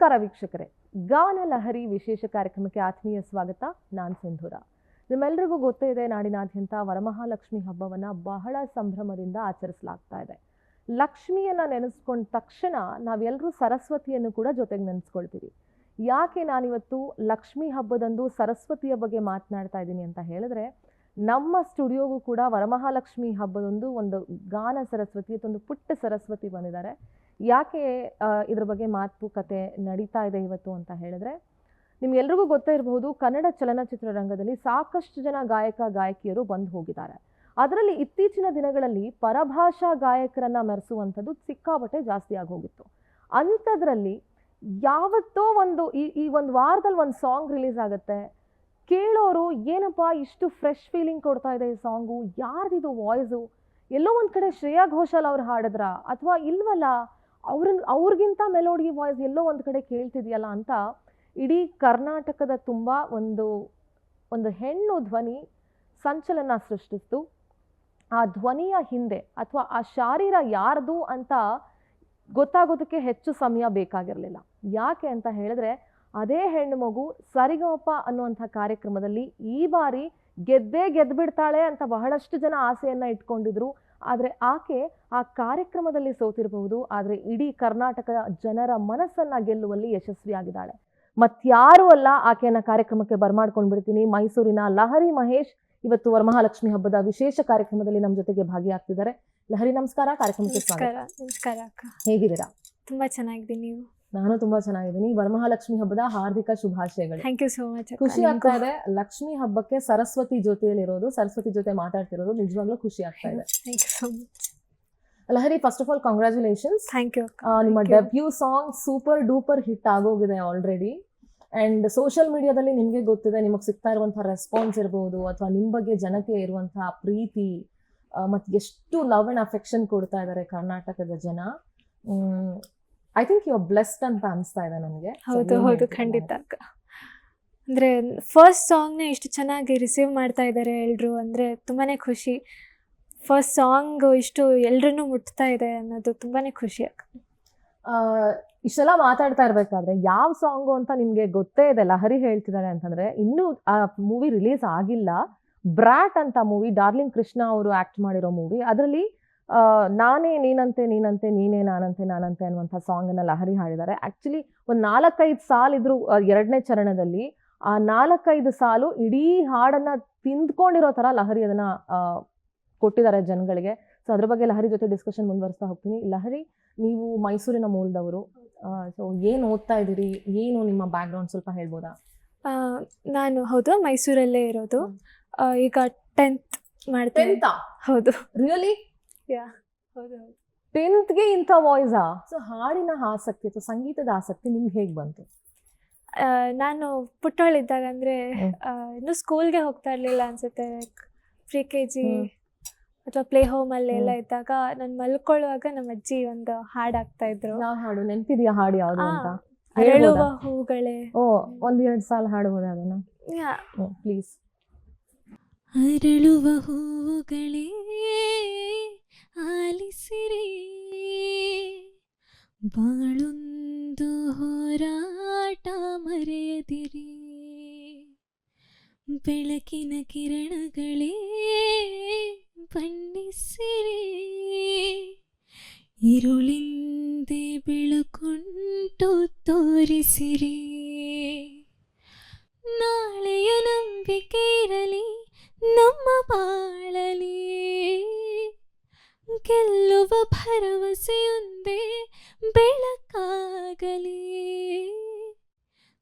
ನಮಸ್ಕಾರ ವೀಕ್ಷಕರೇ, ಗಾನ ಲಹರಿ ವಿಶೇಷ ಕಾರ್ಯಕ್ರಮಕ್ಕೆ ಆತ್ಮೀಯ ಸ್ವಾಗತ. ನಾನು ಸಿಂಧೂರ. ನಿಮ್ಮೆಲ್ಲರಿಗೂ ಗೊತ್ತೇ ಇದೆ, ನಾಡಿನಾದ್ಯಂತ ವರಮಹಾಲಕ್ಷ್ಮಿ ಹಬ್ಬವನ್ನ ಬಹಳ ಸಂಭ್ರಮದಿಂದ ಆಚರಿಸಲಾಗ್ತಾ ಇದೆ. ಲಕ್ಷ್ಮಿಯನ್ನ ನೆನೆಸ್ಕೊಂಡ ತಕ್ಷಣ ನಾವೆಲ್ಲರೂ ಸರಸ್ವತಿಯನ್ನು ಕೂಡ ಜೊತೆಗೆ ನೆನೆಸ್ಕೊಳ್ತೀವಿ. ಯಾಕೆ ನಾನಿವತ್ತು ಲಕ್ಷ್ಮಿ ಹಬ್ಬದಂದು ಸರಸ್ವತಿಯ ಬಗ್ಗೆ ಮಾತನಾಡ್ತಾ ಇದ್ದೀನಿ ಅಂತ ಹೇಳಿದ್ರೆ, ನಮ್ಮ ಸ್ಟುಡಿಯೋಗೂ ಕೂಡ ವರಮಹಾಲಕ್ಷ್ಮಿ ಹಬ್ಬದಂದು ಒಂದು ಗಾನ ಸರಸ್ವತಿ, ಒಂದು ಪುಟ್ಟ ಸರಸ್ವತಿ ಬಂದಿದ್ದಾರೆ. ಯಾಕೆ ಇದ್ರ ಬಗ್ಗೆ ಮಾತುಕತೆ ನಡೀತಾ ಇದೆ ಇವತ್ತು ಅಂತ ಹೇಳಿದ್ರೆ, ನಿಮ್ಗೆಲ್ರಿಗೂ ಗೊತ್ತೇ ಇರಬಹುದು, ಕನ್ನಡ ಚಲನಚಿತ್ರ ರಂಗದಲ್ಲಿ ಸಾಕಷ್ಟು ಜನ ಗಾಯಕ ಗಾಯಕಿಯರು ಬಂದು ಹೋಗಿದ್ದಾರೆ. ಅದರಲ್ಲಿ ಇತ್ತೀಚಿನ ದಿನಗಳಲ್ಲಿ ಪರಭಾಷಾ ಗಾಯಕರನ್ನ ಮೆರೆಸುವಂಥದ್ದು ಸಿಕ್ಕಾಪಟ್ಟೆ ಜಾಸ್ತಿ ಆಗಿ ಹೋಗಿತ್ತು. ಅಂಥದ್ರಲ್ಲಿ ಯಾವತ್ತೋ ಈ ಒಂದು ವಾರದಲ್ಲಿ ಒಂದು ಸಾಂಗ್ ರಿಲೀಸ್ ಆಗುತ್ತೆ. ಕೇಳೋರು ಏನಪ್ಪಾ ಇಷ್ಟು ಫ್ರೆಶ್ ಫೀಲಿಂಗ್ ಕೊಡ್ತಾ ಇದೆ ಈ ಸಾಂಗು, ಯಾರ್ದಿದು ವಾಯ್ಸು, ಎಲ್ಲೋ ಒಂದು ಕಡೆ ಶ್ರೇಯಾ ಘೋಷಾಲ್ ಅವ್ರು ಹಾಡಿದ್ರ ಅಥವಾ ಇಲ್ವಲ್ಲ, ಅವ್ರಿಗಿಂತ ಮೆಲೋಡಿ ವಾಯ್ಸ್ ಎಲ್ಲೋ ಒಂದು ಕಡೆ ಕೇಳ್ತಿದೆಯಲ್ಲ ಅಂತ ಇಡೀ ಕರ್ನಾಟಕದ ತುಂಬ ಒಂದು ಹೆಣ್ಣು ಧ್ವನಿ ಸಂಚಲನ ಸೃಷ್ಟಿಸ್ತು. ಆ ಧ್ವನಿಯ ಹಿಂದೆ ಅಥವಾ ಆ ಶಾರೀರ ಯಾರ್ದು ಅಂತ ಗೊತ್ತಾಗೋದಕ್ಕೆ ಹೆಚ್ಚು ಸಮಯ ಬೇಕಾಗಿರಲಿಲ್ಲ. ಯಾಕೆ ಅಂತ ಹೇಳಿದ್ರೆ, ಅದೇ ಹೆಣ್ಣು ಮಗು ಸರಿಗಮಪ ಅನ್ನುವಂಥ ಕಾರ್ಯಕ್ರಮದಲ್ಲಿ ಈ ಬಾರಿ ಗೆದ್ಬಿಡ್ತಾಳೆ ಅಂತ ಬಹಳಷ್ಟು ಜನ ಆಸೆಯನ್ನ ಇಟ್ಕೊಂಡಿದ್ರು. ಆದರೆ ಆಕೆ ಆ ಕಾರ್ಯಕ್ರಮದಲ್ಲಿ ಸೋತಿರಬಹುದು, ಆದರೆ ಇಡೀ ಕರ್ನಾಟಕದ ಜನರ ಮನಸ್ಸನ್ನ ಗೆಲ್ಲುವಲ್ಲಿ ಯಶಸ್ವಿಯಾಗಿದ್ದಾಳೆ. ಮತ್ಯಾರೂ ಅಲ್ಲ, ಆಕೆಯನ್ನ ಕಾರ್ಯಕ್ರಮಕ್ಕೆ ಬರ್ಮಾಡ್ಕೊಂಡ್ಬಿಡ್ತೀನಿ. ಮೈಸೂರಿನ ಲಹರಿ ಮಹೇಶ್ ಇವತ್ತು ವರಮಹಾಲಕ್ಷ್ಮಿ ಹಬ್ಬದ ವಿಶೇಷ ಕಾರ್ಯಕ್ರಮದಲ್ಲಿ ನಮ್ಮ ಜೊತೆಗೆ ಭಾಗಿಯಾಗ್ತಿದ್ದಾರೆ. ಲಹರಿ, ನಮಸ್ಕಾರ. ಕಾರ್ಯಕ್ರಮಕ್ಕೆ ಸ್ವಾಗತ. ನಮಸ್ಕಾರ ಅಕ್ಕ. ಹೇಗಿದ್ದೀರಾ? ತುಂಬಾ ಚೆನ್ನಾಗಿದ್ದೀನಿ. ನೀವು? ನಾನು ತುಂಬಾ ಚೆನ್ನಾಗಿದ್ದೀನಿ. ವರಮಹಾಲಕ್ಷ್ಮಿ ಹಬ್ಬದ ಹಾರ್ದಿಕ ಶುಭಾಶಯಗಳು. Thank you so much. ಖುಷಿ ಆಗ್ತಾ ಇದೆ ಲಕ್ಷ್ಮಿ ಹಬ್ಬಕ್ಕೆ ಸರಸ್ವತಿ ಜೊತೆಯಲ್ಲಿರೋದು, ಸರಸ್ವತಿ ಜೊತೆ ಮಾತಾಡ್ತಿರೋದು ನಿಜವಾಗ್ಲೂ ಖುಷಿ ಆಗ್ತಾ ಇದೆ. Thank you so much. Lahari, first of all congratulations. Thank you ಅಕ್ಕ. ನಿಮ್ಮ debut song super duper hit ಆಗೋಗಿದೆ ಆಲ್ರೆಡಿ. ಅಂಡ್ ಸೋಷಿಯಲ್ ಮೀಡಿಯಾದಲ್ಲಿ ನಿಮ್ಗೆ ಗೊತ್ತಿದೆ, ನಿಮಗೆ ಸಿಗ್ತಾ ಇರುವಂತಹ ರೆಸ್ಪಾನ್ಸ್ ಇರಬಹುದು ಅಥವಾ ನಿಮ್ ಬಗ್ಗೆ ಜನಕ್ಕೆ ಇರುವಂತಹ ಪ್ರೀತಿ ಮತ್ತೆ ಎಷ್ಟು ಲವ್ ಅಂಡ್ ಅಫೆಕ್ಷನ್ ಕೊಡ್ತಾ ಇದ್ದಾರೆ ಕರ್ನಾಟಕದ ಜನ. I think you are blessed ಅಂತ ಅನಿಸ್ತಾ ಇದೆ ನನಗೆ. ಹೌದು, ಖಂಡಿತ ಅಕ್ಕ. ಅಂದ್ರೆ ಫಸ್ಟ್ ಸಾಂಗ್ನ ಇಷ್ಟು ಚೆನ್ನಾಗಿ ರಿಸೀವ್ ಮಾಡ್ತಾ ಇದ್ದಾರೆ ಎಲ್ರು, ಅಂದ್ರೆ ತುಂಬಾನೇ ಖುಷಿ. ಫಸ್ಟ್ ಸಾಂಗ್ ಇಷ್ಟು ಎಲ್ರನ್ನೂ ಮುಟ್ತಾ ಇದೆ ಅನ್ನೋದು ತುಂಬಾನೇ ಖುಷಿ ಅಕ್ಕ. ಇಷ್ಟೆಲ್ಲ ಮಾತಾಡ್ತಾ ಇರ್ಬೇಕಾದ್ರೆ ಯಾವ ಸಾಂಗು ಅಂತ ನಿಮ್ಗೆ ಗೊತ್ತೇ ಇದೆ. ಲಹರಿ ಹೇಳ್ತಿದ್ದಾರೆ ಅಂತಂದ್ರೆ, ಇನ್ನೂ ಆ ಮೂವಿ ರಿಲೀಸ್ ಆಗಿಲ್ಲ. ಬ್ರಾಟ್ ಅಂತ ಮೂವಿ, ಡಾರ್ಲಿಂಗ್ ಕೃಷ್ಣ ಅವರು ಆಕ್ಟ್ ಮಾಡಿರೋ ಮೂವಿ. ಅದರಲ್ಲಿ ನಾನೇ ನೀನಂತೆ ನೀನಂತೆ ನೀನೇ ನಾನಂತೆ ನಾನಂತೆ ಅನ್ನುವಂಥ ಸಾಂಗ್ ಅನ್ನ ಲಹರಿ ಹಾಡಿದ್ದಾರೆ. ಆಕ್ಚುಲಿ ಒಂದು 4-5 ಸಾಲಿದ್ರು ಎರಡನೇ ಚರಣದಲ್ಲಿ. ಆ 4-5 ಸಾಲು ಇಡೀ ಹಾಡನ್ನ ತಿಂದ್ಕೊಂಡಿರೋ ತರ ಲಹರಿ ಅದನ್ನ ಕೊಟ್ಟಿದ್ದಾರೆ ಜನಗಳಿಗೆ. ಸೊ ಅದ್ರ ಬಗ್ಗೆ ಲಹರಿ ಜೊತೆ ಡಿಸ್ಕಷನ್ ಮುಂದುವರಿಸ್ತಾ ಹೋಗ್ತೀನಿ. ಲಹರಿ, ನೀವು ಮೈಸೂರಿನ ಮೂಲದವರು. ಸೊ ಏನು ಓದ್ತಾ ಇದ್ದೀರಿ, ಏನು ನಿಮ್ಮ ಬ್ಯಾಕ್ ಗ್ರೌಂಡ್ ಸ್ವಲ್ಪ ಹೇಳ್ಬೋದಾ? ನಾನು ಮೈಸೂರಲ್ಲೇ ಇರೋದು. ಈಗ 10th ಮಾಡ್ತೇನೆ. ಹೌದು. ರಿಯಲಿ? ಹೌದು. 10th ಇಂಥ ವಾಯ್ಸಾ? ಸೊ ಹಾಡಿನ ಆಸಕ್ತಿ ಅಥವಾ ಸಂಗೀತದ ಆಸಕ್ತಿ ನಿಮ್ಗೆ ಹೇಗೆ ಬಂತು? ನಾನು ಪುಟ್ಟವಳಿದ್ದಾಗ, ಅಂದ್ರೆ ಇನ್ನು ಸ್ಕೂಲ್ಗೆ ಹೋಗ್ತಾ ಇರ್ಲಿಲ್ಲ ಅನ್ಸುತ್ತೆ, pre-KG ಅಥವಾ ಪ್ಲೇ ಹೋಮ್ ಅಲ್ಲೆಲ್ಲ ಇದ್ದಾಗ ನಾನು ಮಲ್ಕೊಳ್ಳುವಾಗ ನಮ್ಮ ಅಜ್ಜಿ ಒಂದು ಹಾಡು ಹಾಕ್ತಾ ಇದ್ರು. ಯಾವ ಹಾಡು ನೆನಪಿದೆಯಾ? ಹಾಡು ಯಾವುದು ಅಂತ? ಅರಳುವ ಹೂಗಳೇ. ಒಂದೆರಡು ಸಾಲ ಹಾಡಬಹುದಾ ಅದನ್ನ? ಪ್ಲೀಸ್. ಅರಳುವ ಹೂಗಳೇ ಆಲಿಸಿರಿ, ಬಾಳೊಂದು ಹೋರಾಟ ಮರೆಯದಿರಿ, ಬೆಳಕಿನ ಕಿರಣಗಳೇ ಬಣ್ಣಿಸಿರಿ, ഇരുളിಂದೆ ಬೆಳಕೊಂಟು ತೋರಿಸಿರಿ, ನಾಳೆಯ ನಂಬಿಕೆ ಇರಲಿ ನಮ್ಮ ಬಾಳಲಿ, ಗೆಲ್ಲುವ ಭರವಸೆಯೊಂದೇ ಬೆಳಕಾಗಲಿ,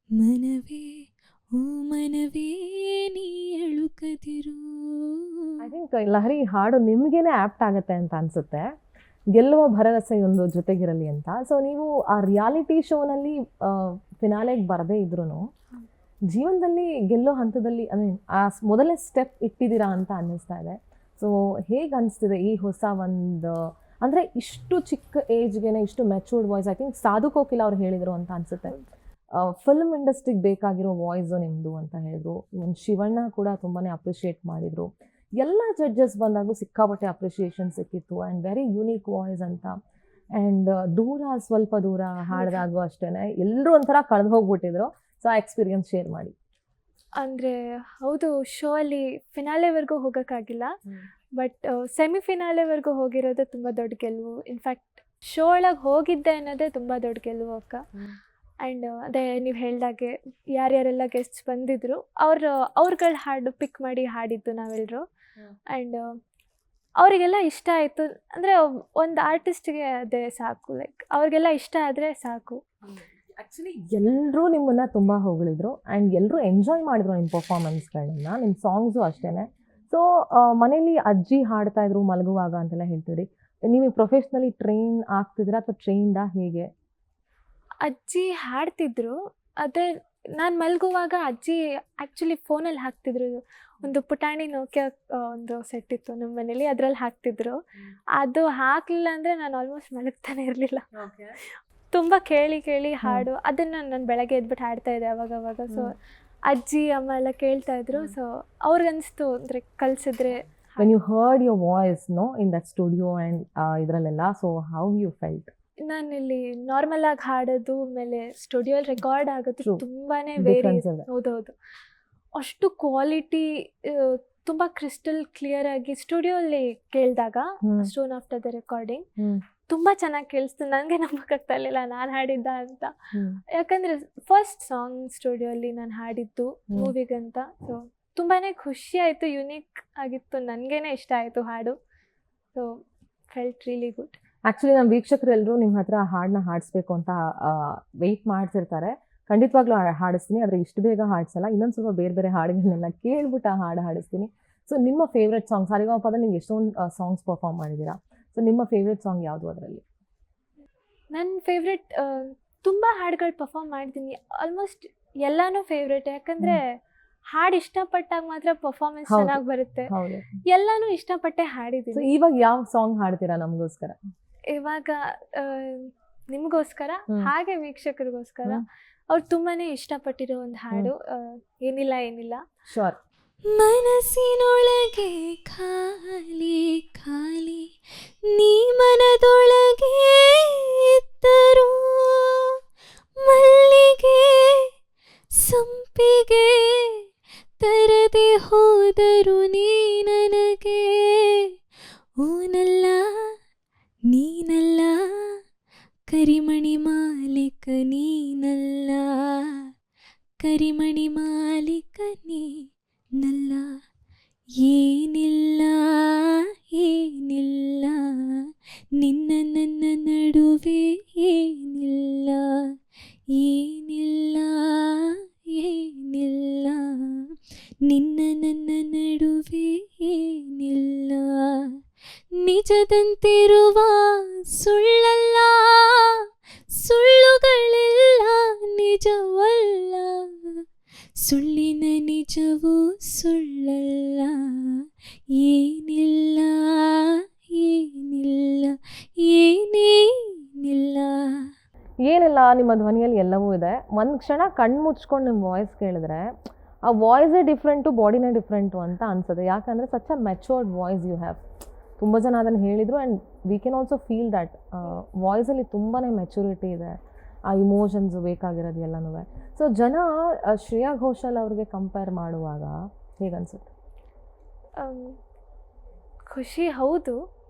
ಮನವೇ ಓ ಮನವೇ ನೀ ಅಳುಕದಿರು. ಐ ಥಿಂಕ್ ಲಹರಿ ಹಾಡು ನಿಮ್ಗೇನೆ ಆಪ್ಟ್ ಆಗುತ್ತೆ ಅಂತ ಅನ್ಸುತ್ತೆ, ಗೆಲ್ಲುವ ಭರವಸೆಯೊಂದು ಜೊತೆಗಿರಲಿ ಅಂತ. ಸೊ ನೀವು ಆ ರಿಯಾಲಿಟಿ ಶೋನಲ್ಲಿ ಫಿನಾಲೆಗೆ ಬರದೇ ಇದ್ರು ಜೀವನದಲ್ಲಿ ಗೆಲ್ಲೋ ಹಂತದಲ್ಲಿ ಆ ಮೊದಲನೇ ಸ್ಟೆಪ್ ಇಟ್ಟಿದ್ದೀರಾ ಅಂತ ಅನ್ನಿಸ್ತಾ ಇದೆ. ಸೊ ಹೇಗೆ ಅನಿಸ್ತಿದೆ ಈ ಹೊಸ ಒಂದು, ಅಂದರೆ ಇಷ್ಟು ಚಿಕ್ಕ ಏಜ್ಗೆ ಇಷ್ಟು matured voice? I think Sadhu Kokila ಅವ್ರು ಹೇಳಿದರು ಅಂತ ಅನಿಸುತ್ತೆ, ಫಿಲ್ಮ್ ಇಂಡಸ್ಟ್ರಿಗೆ ಬೇಕಾಗಿರೋ ವಾಯ್ಸು ನಿಮ್ಮದು ಅಂತ ಹೇಳಿದ್ರು. ಒಂದು ಶಿವಣ್ಣ ಕೂಡ ತುಂಬಾ ಅಪ್ರಿಷಿಯೇಟ್ ಮಾಡಿದರು. ಎಲ್ಲ ಜಡ್ಜಸ್ ಬಂದಾಗಲೂ ಸಿಕ್ಕಾಪಟ್ಟೆ ಅಪ್ರಿಷಿಯೇಷನ್ ಸಿಕ್ಕಿತ್ತು. ಆ್ಯಂಡ್ ವೆರಿ ಯುನೀಕ್ ವಾಯ್ಸ್ ಅಂತ. ಆ್ಯಂಡ್ ದೂರ ಸ್ವಲ್ಪ ದೂರ ಹಾಡಿದಾಗೂ ಅಷ್ಟೇ ಎಲ್ಲರೂ ಒಂಥರ ಕಳೆದು ಹೋಗ್ಬಿಟ್ಟಿದ್ರು. ಸೊ ಆ ಎಕ್ಸ್ಪೀರಿಯನ್ಸ್ ಶೇರ್ ಮಾಡಿ. ಅಂದರೆ ಹೌದು, ಶೋ ಅಲ್ಲಿ ಫಿನಾಲೆವರೆಗೂ ಹೋಗೋಕ್ಕಾಗಿಲ್ಲ, ಬಟ್ ಸೆಮಿಫಿನಾಲೆವರೆಗೂ ಹೋಗಿರೋದು ತುಂಬ ದೊಡ್ಡ ಗೆಲುವು. ಇನ್ಫ್ಯಾಕ್ಟ್ ಶೋ ಒಳಗೆ ಹೋಗಿದ್ದೆ ಅನ್ನೋದೇ ತುಂಬ ದೊಡ್ಡ ಗೆಲುವು ಅಕ್ಕ. ಆ್ಯಂಡ್ ಅದೇ ನೀವು ಹೇಳ್ದಾಗೆ ಯಾರ್ಯಾರೆಲ್ಲ ಗೆಸ್ಟ್ಸ್ ಬಂದಿದ್ರು ಅವ್ರುಗಳ ಹಾಡು ಪಿಕ್ ಮಾಡಿ ಹಾಡಿದ್ದು ನಾವೆಲ್ಲರೂ. ಆ್ಯಂಡ್ ಅವರಿಗೆಲ್ಲ ಇಷ್ಟ ಆಯಿತು. ಅಂದರೆ ಒಂದು ಆರ್ಟಿಸ್ಟ್ಗೆ ಅದೇ ಸಾಕು, ಲೈಕ್ ಅವ್ರಿಗೆಲ್ಲ ಇಷ್ಟ ಆದರೆ ಸಾಕು. ಆ್ಯಕ್ಚುಲಿ ಎಲ್ಲರೂ ನಿಮ್ಮನ್ನು ತುಂಬ ಹೊಗಳಿದ್ರು ಆ್ಯಂಡ್ ಎಲ್ಲರೂ ಎಂಜಾಯ್ ಮಾಡಿದ್ರು ನಿಮ್ಮ ಪರ್ಫಾರ್ಮೆನ್ಸ್ಗಳನ್ನ, ನಿಮ್ಮ ಸಾಂಗ್ಸು ಅಷ್ಟೇ. ಸೊ ಮನೇಲಿ ಅಜ್ಜಿ ಹಾಡ್ತಾ ಇದ್ರು ಮಲಗುವಾಗ ಅಂತೆಲ್ಲ ಹೇಳ್ತೀರಿ. ನೀವು ಪ್ರೊಫೆಷ್ನಲಿ ಟ್ರೈನ್ ಆಗ್ತಿದ್ದೀರಾ ಅಥವಾ ಟ್ರೈನ್ಡಾ ಹೇಗೆ? ಅಜ್ಜಿ ಹಾಡ್ತಿದ್ರು. ಅದೇ ನಾನು ಮಲಗುವಾಗ ಅಜ್ಜಿ ಆ್ಯಕ್ಚುಲಿ ಫೋನಲ್ಲಿ ಹಾಕ್ತಿದ್ರು. ಒಂದು ಪುಟಾಣಿ ನೋಕಿಯಾ ಒಂದು ಸೆಟ್ ಇತ್ತು ನಮ್ಮ ಮನೇಲಿ, ಅದರಲ್ಲಿ ಹಾಕ್ತಿದ್ರು. ಅದು ಹಾಕಲಿಲ್ಲ ಅಂದರೆ ನಾನು ಆಲ್ಮೋಸ್ಟ್ ಮಲಗ್ತಾನೆ ಇರಲಿಲ್ಲ. ತುಂಬ ಕೇಳಿ ಕೇಳಿ ಹಾಡು ಅದನ್ನು ನಾನು ಬೆಳಗ್ಗೆ ಎದ್ಬಿಟ್ಟು ಹಾಡ್ತಾ ಇದ್ದೆ ಅವಾಗವಾಗ. ಸೊ ಅಜ್ಜಿ ಅಮ್ಮ ಎಲ್ಲ ಕೇಳ್ತಾ ಇದ್ರು. ಸೊ ಅವ್ರಿಗನ್ನಿಸ್ತು ಅಂದರೆ ಕಲಿಸಿದ್ರೆ. When you heard your voice in that studio and ಇದರಲ್ಲೆಲ್ಲ, so how you felt? ನಾನಿಲ್ಲಿ ನಾರ್ಮಲ್ ಆಗಿ ಹಾಡೋದು ಆಮೇಲೆ ಸ್ಟುಡಿಯೋಲಿ ರೆಕಾರ್ಡ್ ಆಗೋದು ತುಂಬಾನೇ ಹೌದೌದು, ಅಷ್ಟು ಕ್ವಾಲಿಟಿ ತುಂಬ ಕ್ರಿಸ್ಟಲ್ ಕ್ಲಿಯರ್ ಆಗಿ ಸ್ಟುಡಿಯೋಲಿ ಕೇಳಿದಾಗ ಸ್ಟೋನ್ ಆಫ್ಟರ್ ದ ರೆಕಾರ್ಡಿಂಗ್ ತುಂಬ ಚೆನ್ನಾಗಿ ಕೇಳಿಸ್ತು. ನನಗೆ ನಂಬಕ್ಕಾಗ್ತಾ ಇರಲಿಲ್ಲ ನಾನು ಹಾಡಿದ್ದ ಅಂತ. ಯಾಕಂದರೆ ಫಸ್ಟ್ ಸಾಂಗ್ ಸ್ಟುಡಿಯೋಲಿ ನಾನು ಹಾಡಿದ್ದು ಮೂವಿಗಂತ. ಸೊ ತುಂಬಾ ಖುಷಿ ಆಯಿತು, ಯುನೀಕ್ ಆಗಿತ್ತು, ನನಗೇನೆ ಇಷ್ಟ ಆಯಿತು ಹಾಡು. So felt really good. Actually ನಮ್ಮ ವೀಕ್ಷಕರು ಎಲ್ಲರೂ ನಿಮ್ಮ ಹತ್ರ ಹಾಡನ್ನ ಹಾಡಿಸ್ಬೇಕು ಅಂತ ವೆಯ್ಟ್ ಮಾಡ್ತಿರ್ತಾರೆ. ಖಂಡಿತವಾಗ್ಲೂ ಹಾಡಿಸ್ತೀನಿ, ಆದರೆ ಇಷ್ಟು ಬೇಗ ಹಾಡಿಸಲ್ಲ. ಇನ್ನೊಂದು ಸ್ವಲ್ಪ ಬೇರೆ ಬೇರೆ ಹಾಡುಗಳನ್ನೆಲ್ಲ ಕೇಳ್ಬಿಟ್ಟು ಆ ಹಾಡು ಹಾಡಿಸ್ತೀನಿ. ಸೊ ನಿಮ್ಮ ಫೇವ್ರೆಟ್ ಸಾಂಗ್, ಸಾರಿಗಮಪದಲ್ಲಿ ನೀವು ಎಷ್ಟೊಂದು ಸಾಂಗ್ಸ್ ಪರ್ಫಾರ್ಮ್ ಮಾಡಿದ್ದೀರಾ. ಸೊ ನಿಮ್ಮ ಫೇವ್ರೆಟ್ ಸಾಂಗ್ ಯಾವುದು ಅದರಲ್ಲಿ? ನನ್ನ ಫೇವ್ರೆಟ್ ತುಂಬ ಹಾಡುಗಳು ಪರ್ಫಾರ್ಮ್ ಮಾಡಿದ್ದೀನಿ. ಆಲ್ಮೋಸ್ಟ್ ಎಲ್ಲನೂ ಫೇವ್ರೆಟ್. ಯಾಕಂದರೆ ಹಾಡು ಇಷ್ಟಪಟ್ಟಾಗ ಮಾತ್ರ ಪರ್ಫಾರ್ಮೆನ್ಸ್ ಚೆನ್ನಾಗಿ ಬರುತ್ತೆ. ಎಲ್ಲನೂ ಇಷ್ಟಪಟ್ಟೆ ಹಾಡಿದ್ದೀನಿ. ಇವಾಗ ಯಾವ ಸಾಂಗ್ ಹಾಡ್ತೀರಾ ನಮಗೋಸ್ಕರ? ಇವಾಗ ನಿಮಗೋಸ್ಕರ ಹಾಗೆ ವೀಕ್ಷಕರಿಗೋಸ್ಕರ ಅವ್ರು ತುಂಬಾನೇ ಇಷ್ಟಪಟ್ಟಿರೋ ಒಂದು ಹಾಡು ಏನಿಲ್ಲ ಏನಿಲ್ಲ. ಶೋರ್. ಮನಸ್ಸಿನೊಳಗೆ ಖಾಲಿ ಖಾಲಿ ನೀ ಮನದೊಳಗೆ ಇದ್ದರು, ಮಲ್ಲಿಗೆ ಸಂಪಿಗೆ ತರದೆ ಹೋದರು ನೀ ನನಗೆ. ಓನಲ್ಲ ನೀನಲ್ಲ ಕರಿಮಣಿ ಮಾಲೀಕ ನೀನಲ್ಲ, ಕರಿಮಣಿ ಮಾಲೀಕ ನೀನಲ್ಲ. ಏನಿಲ್ಲ ಏನಿಲ್ಲ ನಿನ್ನ ನನ್ನ ನಡುವೆ, ಏನಿಲ್ಲ ಏನಿಲ್ಲ ಏನಿಲ್ಲ ನಿನ್ನ ನನ್ನ ನಡುವೆ, ಏನಿಲ್ಲ. ನಿಜದಂತಿರುವ ಸುಳ್ಳಲ್ಲ, ಸುಳ್ಳುಗಳೆಲ್ಲ ನಿಜವಲ್ಲ, ಸುಳ್ಳಿನ ನಿಜವೂ ಸುಳ್ಳಲ್ಲ. ಏನಿಲ್ಲ ಏನಿಲ್ಲ ಏನೇನಿಲ್ಲ. ಏನಿಲ್ಲ ನಿಮ್ಮ ಧ್ವನಿಯಲ್ಲಿ ಎಲ್ಲವೂ ಇದೆ. ಒಂದು ಕ್ಷಣ ಕಣ್ಣು ಮುಚ್ಕೊಂಡು ನಿಮ್ಮ ವಾಯ್ಸ್ ಕೇಳಿದ್ರೆ ಆ ವಾಯ್ಸೇ ಡಿಫ್ರೆಂಟು, ಬಾಡಿನೇ ಡಿಫ್ರೆಂಟು ಅಂತ ಅನ್ಸುತ್ತೆ. ಯಾಕಂದರೆ such a matured voice you have. ತುಂಬ ಜನ ಅದನ್ನು ಹೇಳಿದರು and we can also feel that ವಾಯ್ಸಲ್ಲಿ ತುಂಬಾ ಮೆಚುರಿಟಿ ಇದೆ, ಆ ಇಮೋಷನ್ಸು ಬೇಕಾಗಿರೋದು ಎಲ್ಲನೂ. ಸೊ ಜನ ಶ್ರೇಯಾ ಘೋಷಾಲ್ ಅವ್ರಿಗೆ ಕಂಪೇರ್ ಮಾಡುವಾಗ ಹೇಗನ್ಸುತ್ತೆ? ಖುಷಿ, ಹೌದು,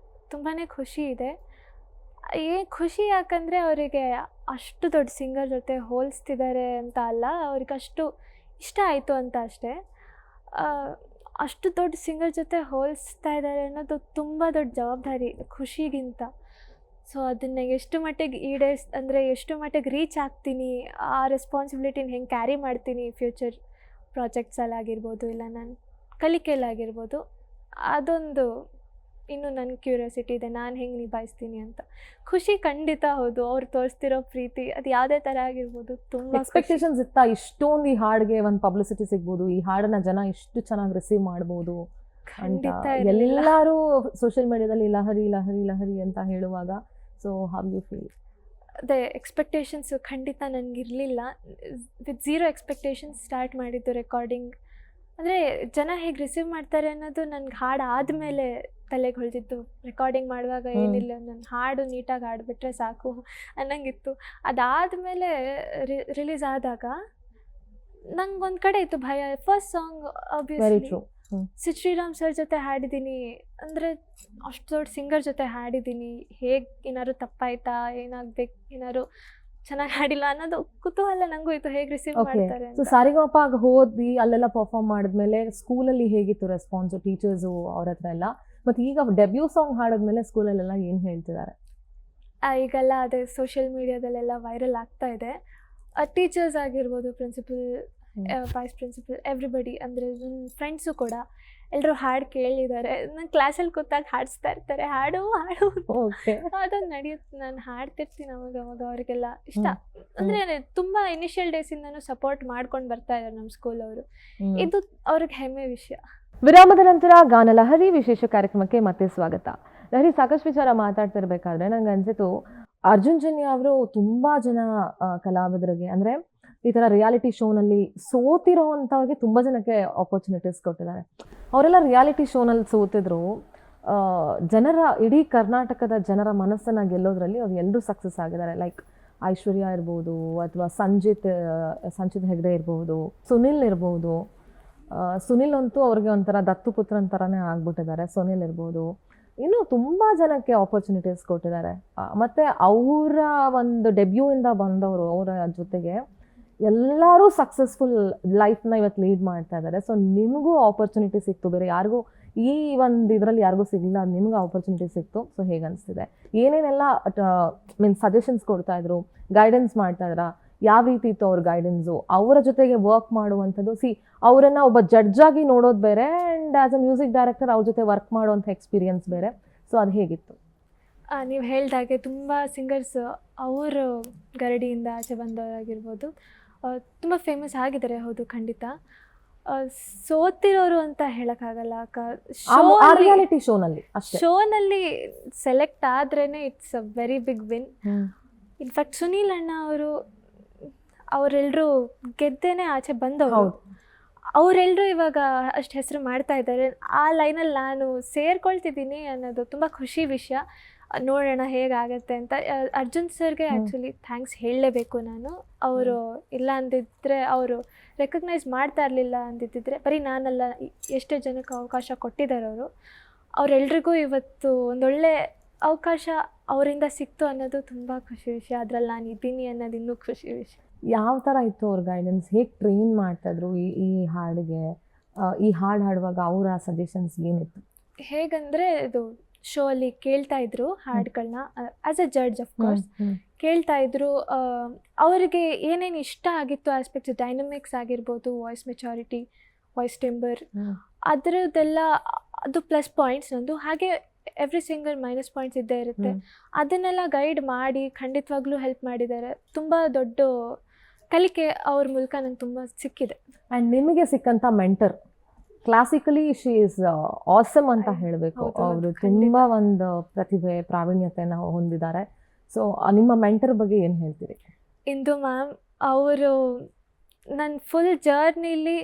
ತುಂಬಾ ಖುಷಿ ಇದೆ. ಖುಷಿ ಯಾಕಂದರೆ ಅವರಿಗೆ ಅಷ್ಟು ದೊಡ್ಡ ಸಿಂಗರ್ ಜೊತೆ ಹೋಲಿಸ್ತಿದ್ದಾರೆ ಅಂತ ಅಲ್ಲ, ಅವ್ರಿಗೆ ಅಷ್ಟು ಇಷ್ಟ ಆಯಿತು ಅಂತ ಅಷ್ಟೇ. ಅಷ್ಟು ದೊಡ್ಡ ಸಿಂಗರ್ ಜೊತೆ ಹೋಲಿಸ್ತಾ ಇದ್ದಾರೆ ಅನ್ನೋದು ತುಂಬ ದೊಡ್ಡ ಜವಾಬ್ದಾರಿ ಖುಷಿಗಿಂತ. ಸೊ ಅದನ್ನು ಎಷ್ಟು ಮಟ್ಟಿಗೆ ಅಂದರೆ ಎಷ್ಟು ಮಟ್ಟಿಗೆ ರೀಚ್ ಆಗ್ತೀನಿ, ಆ ರೆಸ್ಪಾನ್ಸಿಬಿಲಿಟಿನ ಹೆಂಗೆ ಕ್ಯಾರಿ ಮಾಡ್ತೀನಿ ಫ್ಯೂಚರ್ ಪ್ರಾಜೆಕ್ಟ್ಸಲ್ಲಾಗಿರ್ಬೋದು, ಇಲ್ಲ ನಾನು ಕಲಿಕೆಯಲ್ಲಾಗಿರ್ಬೋದು, ಅದೊಂದು ಇನ್ನೂ ನನ್ನ ಕ್ಯೂರಿಯಾಸಿಟಿ ಇದೆ, ನಾನು ಹೆಂಗೆ ನಿಭಾಯಿಸ್ತೀನಿ ಅಂತ. ಖುಷಿ ಖಂಡಿತ ಹೌದು, ಅವ್ರು ತೋರಿಸ್ತಿರೋ ಪ್ರೀತಿ ಅದು ಯಾವುದೇ ಥರ ಆಗಿರ್ಬೋದು. ತುಂಬ ಎಕ್ಸ್ಪೆಕ್ಟೇಷನ್ಸ್ ಇತ್ತಾ ಇಷ್ಟೊಂದು ಈ ಹಾಡಿಗೆ ಒಂದು ಪಬ್ಲಿಸಿಟಿ ಸಿಗ್ಬೋದು, ಈ ಹಾಡನ್ನ ಜನ ಇಷ್ಟು ಚೆನ್ನಾಗಿ ರಿಸೀವ್ ಮಾಡ್ಬೋದು ಅಂತ ಎಲ್ಲರೂ ಸೋಷಿಯಲ್ ಮೀಡಿಯಾದಲ್ಲಿ ಲಹರಿ ಲಹರಿ ಲಹರಿ ಅಂತ ಹೇಳುವಾಗ, ಸೊ ಹೌ ಯು ಫೀಲ್? ಅದೇ ಎಕ್ಸ್ಪೆಕ್ಟೇಷನ್ಸು ಖಂಡಿತ ನನಗಿರಲಿಲ್ಲ. ವಿತ್ ಝೀರೋ ಎಕ್ಸ್ಪೆಕ್ಟೇಷನ್ಸ್ ಸ್ಟಾರ್ಟ್ ಮಾಡಿದ್ದು ರೆಕಾರ್ಡಿಂಗ್. ಅಂದರೆ ಜನ ಹೇಗೆ ರಿಸೀವ್ ಮಾಡ್ತಾರೆ ಅನ್ನೋದು ನನಗೆ ಹಾಡು ಆದಮೇಲೆ ತಲೆಗೆ ಹೊಳ್ದಿತ್ತು. ರೆಕಾರ್ಡಿಂಗ್ ಮಾಡುವಾಗ ಏನಿಲ್ಲ, ನಾನು ಹಾಡು ನೀಟಾಗಿ ಹಾಡ್ಬಿಟ್ರೆ ಸಾಕು ಅನ್ನಂಗಿತ್ತು. ಅದಾದಮೇಲೆ ರಿಲೀಸ್ ಆದಾಗ ನಂಗೊಂದು ಕಡೆ ಇತ್ತು ಭಯ. First song obviously Sid Sriram sir ಜೊತೆ ಹಾಡಿದ್ದೀನಿ ಅಂದರೆ, ಅಷ್ಟು ದೊಡ್ಡ ಸಿಂಗರ್ ಜೊತೆ ಹಾಡಿದ್ದೀನಿ, ಹೇಗೆ ಏನಾದ್ರು ತಪ್ಪಾಯ್ತಾ, ಏನಾಗ್ಬೇಕು, ಏನಾದ್ರು ಚೆನ್ನಾಗಿ ಹಾಡಿಲ್ಲ ಅನ್ನೋದು ಕುತೂಹಲ ನನಗೂ ಇತ್ತು, ಹೇಗೆ ರಿಸೀವ್ ಮಾಡ್ತಾರೆ ಸೊ ಸಾರಿಗಮಪ ಆಗ ಹೋದಿ, ಅಲ್ಲೆಲ್ಲ ಪರ್ಫಾರ್ಮ್ ಮಾಡಿದ್ಮೇಲೆ ಸ್ಕೂಲಲ್ಲಿ ಹೇಗಿತ್ತು ರೆಸ್ಪಾನ್ಸು ಟೀಚರ್ಸು ಅವ್ರ ಹತ್ರ ಎಲ್ಲ? ಮತ್ತು ಈಗ ಡೆಬ್ಯೂ ಸಾಂಗ್ ಹಾಡಿದ್ಮೇಲೆ ಸ್ಕೂಲಲ್ಲೆಲ್ಲ ಏನು ಹೇಳ್ತಿದ್ದಾರೆ? ಈಗೆಲ್ಲ ಅದೇ ಸೋಷಿಯಲ್ ಮೀಡಿಯಾದಲ್ಲೆಲ್ಲ ವೈರಲ್ ಆಗ್ತಾ ಇದೆ. ಟೀಚರ್ಸ್ ಆಗಿರ್ಬೋದು, ಪ್ರಿನ್ಸಿಪಲ್, ವೈಸ್ ಪ್ರಿನ್ಸಿಪಲ್, ಎವ್ರಿಬಡಿ, ಅಂದರೆ ನನ್ನ ಫ್ರೆಂಡ್ಸು ಕೂಡ ಎಲ್ಲರೂ ಹಾಡು ಕೇಳಿದ್ದಾರೆ. ನನ್ನ ಕ್ಲಾಸಲ್ಲಿ ಕೂತಾಗ ಹಾಡಿಸ್ತಾ ಇರ್ತಾರೆ, ಹಾಡು ಹಾಡು ಅದೊಂದು ನಡೆಯುತ್ತೆ. ನಾನು ಹಾಡ್ತಿರ್ತೀನಿ ಅವಾಗ ಅವರಿಗೆಲ್ಲ ಇಷ್ಟ. ಅಂದರೆ ತುಂಬ ಇನಿಷಿಯಲ್ ಡೇಸಿಂದನೂ ಸಪೋರ್ಟ್ ಮಾಡ್ಕೊಂಡು ಬರ್ತಾ ಇದ್ದಾರೆ ನಮ್ಮ ಸ್ಕೂಲವರು. ಇದು ಅವ್ರಿಗೆ ಹೆಮ್ಮೆ ವಿಷಯ. ವಿರಾಮದ ನಂತರ ಗಾನಲಹರಿ ವಿಶೇಷ ಕಾರ್ಯಕ್ರಮಕ್ಕೆ ಮತ್ತೆ ಸ್ವಾಗತ. ಲಹರಿ, ಸಾಕಷ್ಟು ವಿಚಾರ ಮಾತಾಡ್ತಿರ್ಬೇಕಾದ್ರೆ ನಂಗೆ ಅನ್ಸಿತ್ತು, ಅರ್ಜುನ್ ಜನ್ಯ ಅವರು ತುಂಬ ಜನ ಕಲಾವಿದರಿಗೆ, ಅಂದರೆ ಈ ಥರ ರಿಯಾಲಿಟಿ ಶೋನಲ್ಲಿ ಸೋತಿರೋ ಅಂಥವ್ರಿಗೆ ತುಂಬ ಜನಕ್ಕೆ ಆಪರ್ಚುನಿಟೀಸ್ ಕೊಟ್ಟಿದ್ದಾರೆ. ಅವರೆಲ್ಲ ರಿಯಾಲಿಟಿ ಶೋನಲ್ಲಿ ಸೋತಿದ್ರು, ಜನರ, ಇಡೀ ಕರ್ನಾಟಕದ ಜನರ ಮನಸ್ಸನ್ನು ಗೆಲ್ಲೋದ್ರಲ್ಲಿ ಅವ್ರು ಎಲ್ಲರೂ ಸಕ್ಸಸ್ ಆಗಿದ್ದಾರೆ. ಲೈಕ್ ಐಶ್ವರ್ಯ ಇರ್ಬೋದು, ಅಥವಾ ಸಂಜಿತ್ ಹೆಗ್ಡೆ ಇರ್ಬೋದು, ಸುನಿಲ್ ಇರ್ಬೋದು. ಸುನಿಲ್ ಅಂತೂ ಅವ್ರಿಗೆ ಒಂಥರ ದತ್ತುಪುತ್ರನ ಥರನೇ ಆಗ್ಬಿಟ್ಟಿದ್ದಾರೆ. ಸುನಿಲ್ ಇರ್ಬೋದು, ಇನ್ನೂ ತುಂಬ ಜನಕ್ಕೆ ಆಪರ್ಚುನಿಟೀಸ್ ಕೊಟ್ಟಿದ್ದಾರೆ. ಮತ್ತು ಅವರ ಒಂದು ಡೆಬ್ಯೂಯಿಂದ ಬಂದವರು, ಅವರ ಜೊತೆಗೆ ಎಲ್ಲರೂ ಸಕ್ಸಸ್ಫುಲ್ ಲೈಫ್ನ ಇವತ್ತು ಲೀಡ್ ಮಾಡ್ತಾ ಇದ್ದಾರೆ. ಸೊ ನಿಮಗೂ ಆಪರ್ಚುನಿಟಿ ಸಿಕ್ತು, ಬೇರೆ ಯಾರಿಗೂ ಈ ಒಂದು ಇದರಲ್ಲಿ ಯಾರಿಗೂ ಸಿಗಲಿಲ್ಲ, ನಿಮ್ಗೆ ಆಪರ್ಚುನಿಟಿ ಸಿಕ್ತು. ಸೊ ಹೇಗೆ ಅನಿಸ್ತಿದೆ? ಏನೇನೆಲ್ಲ ಸಜೆಷನ್ಸ್ ಕೊಡ್ತಾ ಇದ್ರು, ಗೈಡೆನ್ಸ್ ಮಾಡ್ತಾ ಇದ್ರಾ? ಯಾವ ರೀತಿ ಇತ್ತು ಅವ್ರ ಗೈಡೆನ್ಸು? ಅವರ ಜೊತೆಗೆ ವರ್ಕ್ ಮಾಡುವಂಥದ್ದು, ಅವರನ್ನು ಒಬ್ಬ ಜಡ್ಜ್ ಆಗಿ ನೋಡೋದು ಬೇರೆ, and as a music director ಅವ್ರ ಜೊತೆ ವರ್ಕ್ ಮಾಡುವಂಥ ಎಕ್ಸ್ಪೀರಿಯನ್ಸ್ ಬೇರೆ. ಸೊ ಅದು ಹೇಗಿತ್ತು? ನೀವು ಹೇಳ್ದಾಗೆ ತುಂಬ ಸಿಂಗರ್ಸ್ ಅವರು ಗರಡಿಯಿಂದ ಆಚೆ ಬಂದವರಾಗಿರ್ಬೋದು, ತುಂಬ ಫೇಮಸ್ ಆಗಿದ್ದಾರೆ. ಹೌದು, ಖಂಡಿತ. ಸೋತಿರೋರು ಅಂತ ಹೇಳೋಕ್ಕಾಗಲ್ಲ. ರಿಯಾಲಿಟಿ ಶೋನಲ್ಲಿ ಸೆಲೆಕ್ಟ್ ಆದ್ರೇ it's a very big win. In fact Sunil ಅಣ್ಣ ಅವರೆಲ್ಲರೂ ಗೆದ್ದೇನೆ ಆಚೆ ಬಂದವರು. ಅವರೆಲ್ಲರೂ ಇವಾಗ ಅಷ್ಟು ಹೆಸರು ಮಾಡ್ತಾ ಇದ್ದಾರೆ. ಆ ಲೈನಲ್ಲಿ ನಾನು ಸೇರ್ಕೊಳ್ತಿದ್ದೀನಿ ಅನ್ನೋದು ತುಂಬ ಖುಷಿ ವಿಷಯ. ನೋಡೋಣ ಹೇಗಾಗತ್ತೆ ಅಂತ. ಅರ್ಜುನ್ ಸರ್ಗೆ ಆ್ಯಕ್ಚುಲಿ ಥ್ಯಾಂಕ್ಸ್ ಹೇಳಲೇಬೇಕು ನಾನು. ಅವರು ಇಲ್ಲ ಅಂದಿದ್ದರೆ, ಅವರು ರೆಕಗ್ನೈಸ್ ಮಾಡ್ತಾ ಇರಲಿಲ್ಲ ಅಂದಿದ್ದಿದ್ರೆ, ಬರೀ ನಾನಲ್ಲ, ಎಷ್ಟೇ ಜನಕ್ಕೆ ಅವಕಾಶ ಕೊಟ್ಟಿದ್ದಾರೆ ಅವರು. ಅವರೆಲ್ರಿಗೂ ಇವತ್ತು ಒಂದೊಳ್ಳೆ ಅವಕಾಶ ಅವರಿಂದ ಸಿಕ್ತು ಅನ್ನೋದು ತುಂಬ ಖುಷಿ ವಿಷಯ. ಅದರಲ್ಲಿ ನಾನು ಇದ್ದೀನಿ ಅನ್ನೋದು ಇನ್ನೂ ಖುಷಿ ವಿಷಯ. ಯಾವ ಥರ ಇತ್ತು ಅವ್ರ ಗೈಡೆನ್ಸ್? ಹೇಗೆ ಟ್ರೈನ್ ಮಾಡ್ತಾಯಿದ್ರು ಈ ಹಾಡಿಗೆ? ಈ ಹಾಡು ಹಾಡುವಾಗ ಅವರ ಸಜೆಷನ್ಸ್ ಏನಿತ್ತು? ಹೇಗಂದರೆ, ಇದು ಶೋ ಅಲ್ಲಿ ಕೇಳ್ತಾ ಇದ್ರು ಹಾಡುಗಳನ್ನ, as a judge of course ಕೇಳ್ತಾ ಇದ್ರು. ಅವರಿಗೆ ಏನೇನು ಇಷ್ಟ ಆಗಿತ್ತು ಆಸ್ಪೆಕ್ಟ್ಸ್, ಡೈನಮಿಕ್ಸ್ ಆಗಿರ್ಬೋದು, ವಾಯ್ಸ್ ಮೆಚುರಿಟಿ, ವಾಯ್ಸ್ ಟೆಂಬರ್, ಅದರದ್ದೆಲ್ಲ ಅದು ಪ್ಲಸ್ ಪಾಯಿಂಟ್ಸ್ ನಂದು. ಹಾಗೆ ಎವ್ರಿ ಸಿಂಗರ್ ಮೈನಸ್ ಪಾಯಿಂಟ್ಸ್ ಇದ್ದೇ ಇರುತ್ತೆ. ಅದನ್ನೆಲ್ಲ ಗೈಡ್ ಮಾಡಿ ಖಂಡಿತವಾಗ್ಲೂ ಹೆಲ್ಪ್ ಮಾಡಿದ್ದಾರೆ. ತುಂಬ ದೊಡ್ಡ ಕಲಿಕೆ ಅವ್ರ ಮೂಲಕ ನಂಗೆ ತುಂಬ ಸಿಕ್ಕಿದೆ. ಆ್ಯಂಡ್ ನಿಮಗೆ ಸಿಕ್ಕಂಥ mentor, classically she is awesome ಅಂತ ಹೇಳಬೇಕು. ಅವರು ತುಂಬ ಒಂದು ಪ್ರತಿಭೆ, ಪ್ರಾವೀಣ್ಯತೆಯನ್ನು ಹೊಂದಿದ್ದಾರೆ. ಸೊ ನಿಮ್ಮ ಮೆಂಟರ್ ಬಗ್ಗೆ ಏನು ಹೇಳ್ತೀರಿ? ಇಂದು ಮ್ಯಾಮ್ ಅವರು ನನ್ನ ಫುಲ್ ಜರ್ನಿಲಿ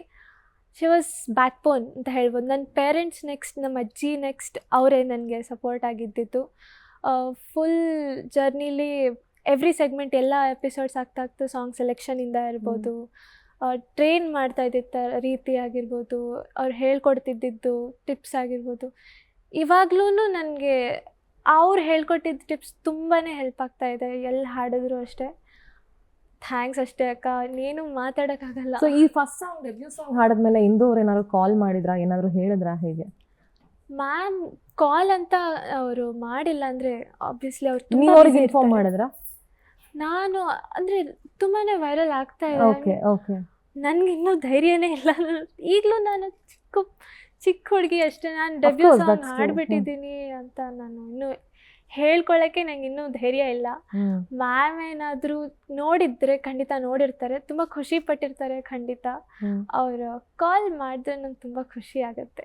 ಶಿ ವಾಸ್ ಬ್ಯಾಕ್ ಬೋನ್ ಅಂತ ಹೇಳ್ಬೋದು. ನನ್ನ ಪೇರೆಂಟ್ಸ್ ನೆಕ್ಸ್ಟ್, ನಮ್ಮ ಅಜ್ಜಿ ನೆಕ್ಸ್ಟ್, ಅವರೇ ನನಗೆ ಸಪೋರ್ಟ್ ಆಗಿದ್ದಿತ್ತು. ಫುಲ್ ಜರ್ನಿಲಿ ಎವ್ರಿ ಸೆಗ್ಮೆಂಟ್, ಎಲ್ಲ ಎಪಿಸೋಡ್ಸ್ ಆಗ್ತಾ ಸಾಂಗ್ ಸೆಲೆಕ್ಷನಿಂದ ಇರ್ಬೋದು, ಟ್ರೈನ್ ಮಾಡ್ತಾ ಇದ್ದಿದ್ದ ರೀತಿ ಆಗಿರ್ಬೋದು, ಅವ್ರು ಹೇಳ್ಕೊಡ್ತಿದ್ದಿದ್ದು ಟಿಪ್ಸ್ ಆಗಿರ್ಬೋದು, ಇವಾಗ್ಲೂ ನನಗೆ ಅವ್ರು ಹೇಳ್ಕೊಟ್ಟಿದ್ದ ಟಿಪ್ಸ್ ತುಂಬಾ ಹೆಲ್ಪ್ ಆಗ್ತಾ ಇದೆ. ಎಲ್ಲಿ ಹಾಡಿದ್ರು ಅಷ್ಟೇ. ಥ್ಯಾಂಕ್ಸ್ ಅಷ್ಟೇ ಅಕ್ಕ, ನೀನು ಮಾತಾಡೋಕ್ಕಾಗಲ್ಲ. ಸೊ ಈ ಫಸ್ಟ್ ಸಾಂಗ್, ಡೆಬ್ಯೂ ಸಾಂಗ್ ಹಾಡಿದ್ಮೇಲೆ ಇಂದು ಅವ್ರು ಏನಾದ್ರು ಕಾಲ್ ಮಾಡಿದ್ರಾ, ಏನಾದರೂ ಹೇಳಿದ್ರಾ? ಹೇಗೆ ಮ್ಯಾಮ್ ಕಾಲ್ ಅಂತ ಅವರು ಮಾಡಿಲ್ಲ. ಅಂದರೆ ಆಬ್ವಿಯಸ್ಲಿ ಅವ್ರು ನೀವು ಅವ್ರಿಗೆ ಇನ್ಫಾರ್ಮ್ ಮಾಡಿದ್ರಾ? ನಾನು ಅಂದರೆ ತುಂಬಾ ವೈರಲ್ ಆಗ್ತಾ ಇದೆ. ಓಕೆ ನನಗಿನ್ನೂ ಧೈರ್ಯನೇ ಇಲ್ಲ. ಈಗಲೂ ನಾನು ಚಿಕ್ಕ ಹುಡುಗಿ ಅಷ್ಟೇ. ನಾನು ಡೆಬ್ಯೂ ಸಾಂಗ್ ಹಾಡ್ಬಿಟ್ಟಿದ್ದೀನಿ ಅಂತ ನಾನು ಇನ್ನೂ ಹೇಳ್ಕೊಳ್ಳೋಕ್ಕೆ ನಂಗೆ ಇನ್ನೂ ಧೈರ್ಯ ಇಲ್ಲ. ಮ್ಯಾಮ್ ಏನಾದರೂ ನೋಡಿದ್ರೆ ಖಂಡಿತ ನೋಡಿರ್ತಾರೆ, ತುಂಬ ಖುಷಿ ಪಟ್ಟಿರ್ತಾರೆ ಖಂಡಿತ. ಅವರು ಕಾಲ್ ಮಾಡಿದ್ರೆ ನಂಗೆ ತುಂಬ ಖುಷಿ ಆಗುತ್ತೆ.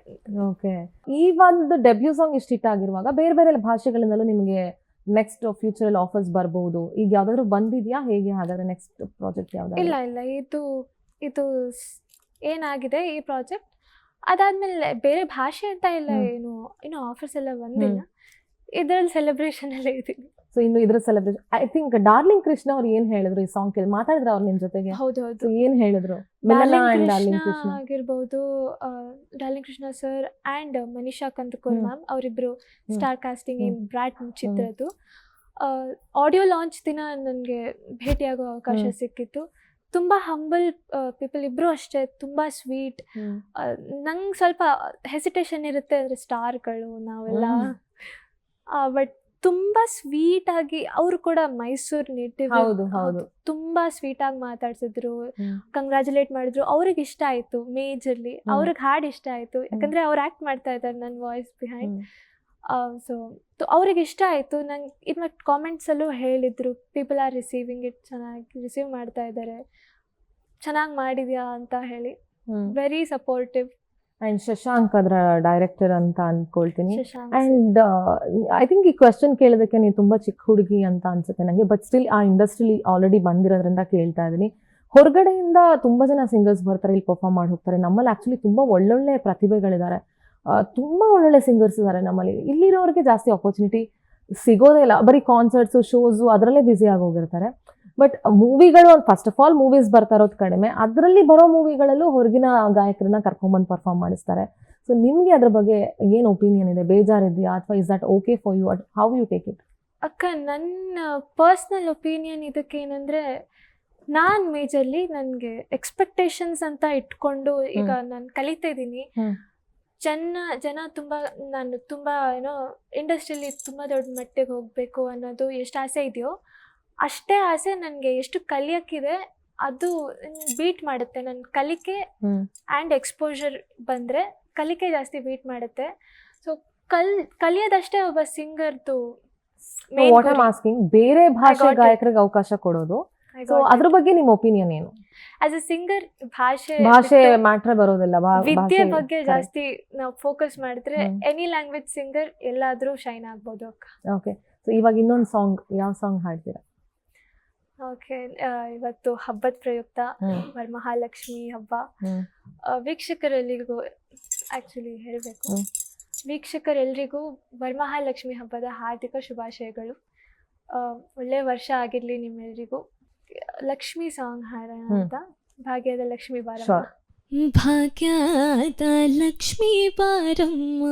ಓಕೆ, ಈ ಒಂದು ಡೆಬ್ಯೂ ಸಾಂಗ್ ಇಷ್ಟು ಹಿಟ್ ಆಗಿರುವಾಗ ಬೇರೆ ಬೇರೆ ಭಾಷೆಗಳಿಂದಲೂ ನಿಮಗೆ ನೆಕ್ಸ್ಟ್ ಫ್ಯೂಚರಲ್ಲಿ ಆಫರ್ಸ್ ಬರ್ಬೋದು. ಈಗ ಯಾವುದಾದ್ರೂ ಬಂದಿದೆಯಾ? ಹೇಗೆ ಹಾಗಾದರೆ ನೆಕ್ಸ್ಟ್ ಪ್ರಾಜೆಕ್ಟ್ ಯಾವ್ದು? ಇಲ್ಲ, ಇದು ಏನಾಗಿದೆ ಈ ಪ್ರಾಜೆಕ್ಟ್, ಅದಾದ್ಮೇಲೆ ಬೇರೆ ಭಾಷೆ ಅಂತ ಇಲ್ಲ, ಏನು ಆಫರ್ಸ್ ಎಲ್ಲ ಬಂದಿಲ್ಲ. ಇದ್ರಲ್ಲಿ ಸೆಲೆಬ್ರೇಷನ್ ಎಲ್ಲ ಇದ್ದೀನಿ. ಸೊ ಇನ್ನು ಇದ್ರ celebration I think darling Krishna ಅವ್ರು ಏನ್ ಹೇಳಿದ್ರು ಈ ಸಾಂಗ್ ಕೇಳಿ? ಮಾತಾಡಿದ್ರ ಅವ್ರು ನಿಮ್ ಜೊತೆಗೆ? ಹೌದೌದು. ಏನ್ ಹೇಳಿದ್ರು? ಡಾರ್ಲಿಂಗ್ ಕೃಷ್ಣ ಆಗಿರ್ಬೋದು, darling Krishna sir and Manisha Kandakur ma'am ಅವರಿಬ್ರು ಸ್ಟಾರ್ ಕಾಸ್ಟಿಂಗ್ ಈ ಬ್ರಾಟ್ ಚಿತ್ರದ್ದು ಆಡಿಯೋ ಲಾಂಚ್ ದಿನ ನನಗೆ ಭೇಟಿಯಾಗೋ ಅವಕಾಶ ಸಿಕ್ಕಿತ್ತು. ತುಂಬ ಹಂಬಲ್ ಪೀಪಲ್ ಇಬ್ರು ಅಷ್ಟೇ, ತುಂಬ ಸ್ವೀಟ್. ನಂಗೆ ಸ್ವಲ್ಪ ಹೆಸಿಟೇಷನ್ ಇರುತ್ತೆ ಅಂದರೆ ಸ್ಟಾರ್ಗಳು ನಾವೆಲ್ಲ, ಬಟ್ ತುಂಬ ಸ್ವೀಟ್ ಆಗಿ ಅವರು ಕೂಡ ಮೈಸೂರು ನೇಟಿವ್, ತುಂಬ ಸ್ವೀಟ್ ಆಗಿ ಮಾತಾಡ್ಸಿದ್ರು, ಕಂಗ್ರ್ಯಾಚುಲೇಟ್ ಮಾಡಿದ್ರು. ಅವ್ರಿಗೆ ಇಷ್ಟ ಆಯ್ತು, ಮೇಜರ್ಲಿ ಅವ್ರಿಗೆ ಹಾಡು ಇಷ್ಟ ಆಯ್ತು, ಯಾಕಂದ್ರೆ ಅವ್ರು ಆಕ್ಟ್ ಮಾಡ್ತಾ ಇದ್ದಾರೆ ನನ್ನ ವಾಯ್ಸ್ ಬಿಹೈಂಡ್. ಸೊ ಅವ್ರಿಗೆ ಇಷ್ಟ ಆಯಿತು. ನಂಗೆ ಇನ್ನು ಕಾಮೆಂಟ್ಸಲ್ಲೂ ಹೇಳಿದರು, ಪೀಪಲ್ ಆರ್ ರಿಸೀವಿಂಗ್ ಇಟ್, ಚೆನ್ನಾಗಿ ರಿಸೀವ್ ಮಾಡ್ತಾ ಇದ್ದಾರೆ, ಚೆನ್ನಾಗಿ ಮಾಡಿದ್ಯಾ ಅಂತ ಹೇಳಿ. Very supportive. ಆ್ಯಂಡ್ ಶಶಾಂಕ್ ಅದರ ಡೈರೆಕ್ಟರ್ ಅಂತ ಅಂದ್ಕೊಳ್ತೀನಿ. ಆ್ಯಂಡ್ ಐ ಥಿಂಕ್ ಈ ಕ್ವೆಶನ್ ಕೇಳೋದಕ್ಕೆ ನೀವು ತುಂಬ ಚಿಕ್ಕ ಹುಡುಗಿ ಅಂತ ಅನ್ಸುತ್ತೆ ನನಗೆ, ಬಟ್ ಸ್ಟಿಲ್ ಆ ಇಂಡಸ್ಟ್ರಿಲಿ ಆಲ್ರೆಡಿ ಬಂದಿರೋದ್ರಿಂದ ಕೇಳ್ತಾ ಇದ್ದೀನಿ. ಹೊರಗಡೆಯಿಂದ ತುಂಬ ಜನ ಸಿಂಗರ್ಸ್ ಬರ್ತಾರೆ, ಇಲ್ಲಿ ಪರ್ಫಾರ್ಮ್ ಮಾಡಿ ಹೋಗ್ತಾರೆ. ನಮ್ಮಲ್ಲಿ ಆ್ಯಕ್ಚುಲಿ ತುಂಬ ಒಳ್ಳೊಳ್ಳೆ ಪ್ರತಿಭೆಗಳಿದ್ದಾರೆ, ತುಂಬ ಒಳ್ಳೊಳ್ಳೆ ಸಿಂಗರ್ಸ್ ಇದ್ದಾರೆ ನಮ್ಮಲ್ಲಿ. ಇಲ್ಲಿರೋರಿಗೆ ಜಾಸ್ತಿ ಆಪರ್ಚುನಿಟಿ ಸಿಗೋದೇ ಇಲ್ಲ, ಬರೀ ಕಾನ್ಸರ್ಟ್ಸು ಶೋಸು ಅದರಲ್ಲೇ ಬ್ಯುಸಿ ಆಗೋಗಿರ್ತಾರೆ. ಬಟ್ ಮೂವಿಗಳು ಫಸ್ಟ್ ಆಫ್ ಆಲ್ ಮೂವೀಸ್ ಬರ್ತಾ ಇರೋದು ಕಡಿಮೆ, ಅದರಲ್ಲಿ ಬರೋ ಮೂವಿಗಳಲ್ಲೂ ಹೊರಗಿನ ಗಾಯಕರನ್ನ ಕರ್ಕೊಂಡ್ಬಂದು ಪರ್ಫಾರ್ಮ್ ಮಾಡಿಸ್ತಾರೆ. ಸೊ ನಿಮಗೆ ಅದ್ರ ಬಗ್ಗೆ ಏನು ಒಪಿನಿಯನ್ ಇದೆ? ಬೇಜಾರಿದೆಯಾ ಅಥವಾ is that okay for you? How you take it? ಅಕ್ಕ, ನನ್ನ ಪರ್ಸ್ನಲ್ ಒಪಿನಿಯನ್ ಇದಕ್ಕೆ ಏನಂದರೆ, ನಾನು ಮೇಜರ್ಲಿ ನನಗೆ ಎಕ್ಸ್ಪೆಕ್ಟೇಷನ್ಸ್ ಅಂತ ಇಟ್ಕೊಂಡು ಈಗ ನಾನು ಕಲಿತಾ ಇದ್ದೀನಿ. ಜನ ನಾನು ತುಂಬ ಇಂಡಸ್ಟ್ರಿಯಲ್ಲಿ ತುಂಬ ದೊಡ್ಡ ಮಟ್ಟಿಗೆ ಹೋಗಬೇಕು ಅನ್ನೋದು ಎಷ್ಟು ಆಸೆ ಇದೆಯೋ ಅಷ್ಟೇ ಆಸೆ ನನಗೆ ಎಷ್ಟು ಕಲಿಯೋಕ್ಕಿದೆ ಅದು ಬೀಟ್ ಮಾಡುತ್ತೆ. ನನ್ನ ಕಲಿಕೆ ಆ್ಯಂಡ್ ಎಕ್ಸ್ಪೋಜರ್ ಬಂದರೆ ಕಲಿಕೆ ಜಾಸ್ತಿ ಬೀಟ್ ಮಾಡುತ್ತೆ. ಸೊ ಕಲಿಯೋದಷ್ಟೇ ಒಬ್ಬ ಸಿಂಗರ್ದು ಬೇರೆ ಭಾಷೆ ಗಾಯಕರಿಗೆ ಅವಕಾಶ ಕೊಡೋದು. ಸೊ ಅದ್ರ ಬಗ್ಗೆ ನಿಮ್ಮ ಒಪಿನಿಯನ್ ಏನು? ಆಸ್ ಎ ಸಿಂಗರ್ ಭಾಷೆ ಮ್ಯಾಟ್ರ್ ಬರೋದಿಲ್ಲ, ವಿದ್ಯೆ ಬಗ್ಗೆ ಜಾಸ್ತಿ ನಾವು ಫೋಕಸ್ ಮಾಡಿದ್ರೆ ಎನಿ ಲ್ಯಾಂಗ್ವೇಜ್ ಸಿಂಗರ್ ಎಲ್ಲಾದ್ರೂ ಶೈನ್ ಆಗ್ಬೋದು ಅಕ್ಕ. ಓಕೆ, ಸೊ ಇವಾಗ ಇನ್ನೊಂದು ಸಾಂಗ್, ಯಾವ ಸಾಂಗ್ ಹಾಡ್ತೀರಾ? ಓಕೆ, ಇವತ್ತು ಹಬ್ಬದ ಪ್ರಯುಕ್ತ ವರಮಹಾಲಕ್ಷ್ಮಿ ಹಬ್ಬ ವೀಕ್ಷಕರೆಲ್ಲರಿಗೂ ಆಕ್ಚುಲಿ ಹೇಳಬೇಕು, ವೀಕ್ಷಕರೆಲ್ಲರಿಗೂ ವರಮಹಾಲಕ್ಷ್ಮಿ ಹಬ್ಬದ ಹಾರ್ದಿಕ ಶುಭಾಶಯಗಳು. ಒಳ್ಳೆ ವರ್ಷ ಆಗಿರ್ಲಿ ನಿಮ್ಮೆಲ್ಲರಿಗೂ. ಲಕ್ಷ್ಮಿ ಸಾಂಗ್ ಹಾಡೋಣ ಅಂತ. ಭಾಗ್ಯದ ಲಕ್ಷ್ಮಿ ಬಾರಮ್ಮ. ಭಾಗ್ಯದ ಲಕ್ಷ್ಮಿ ಬಾರಮ್ಮ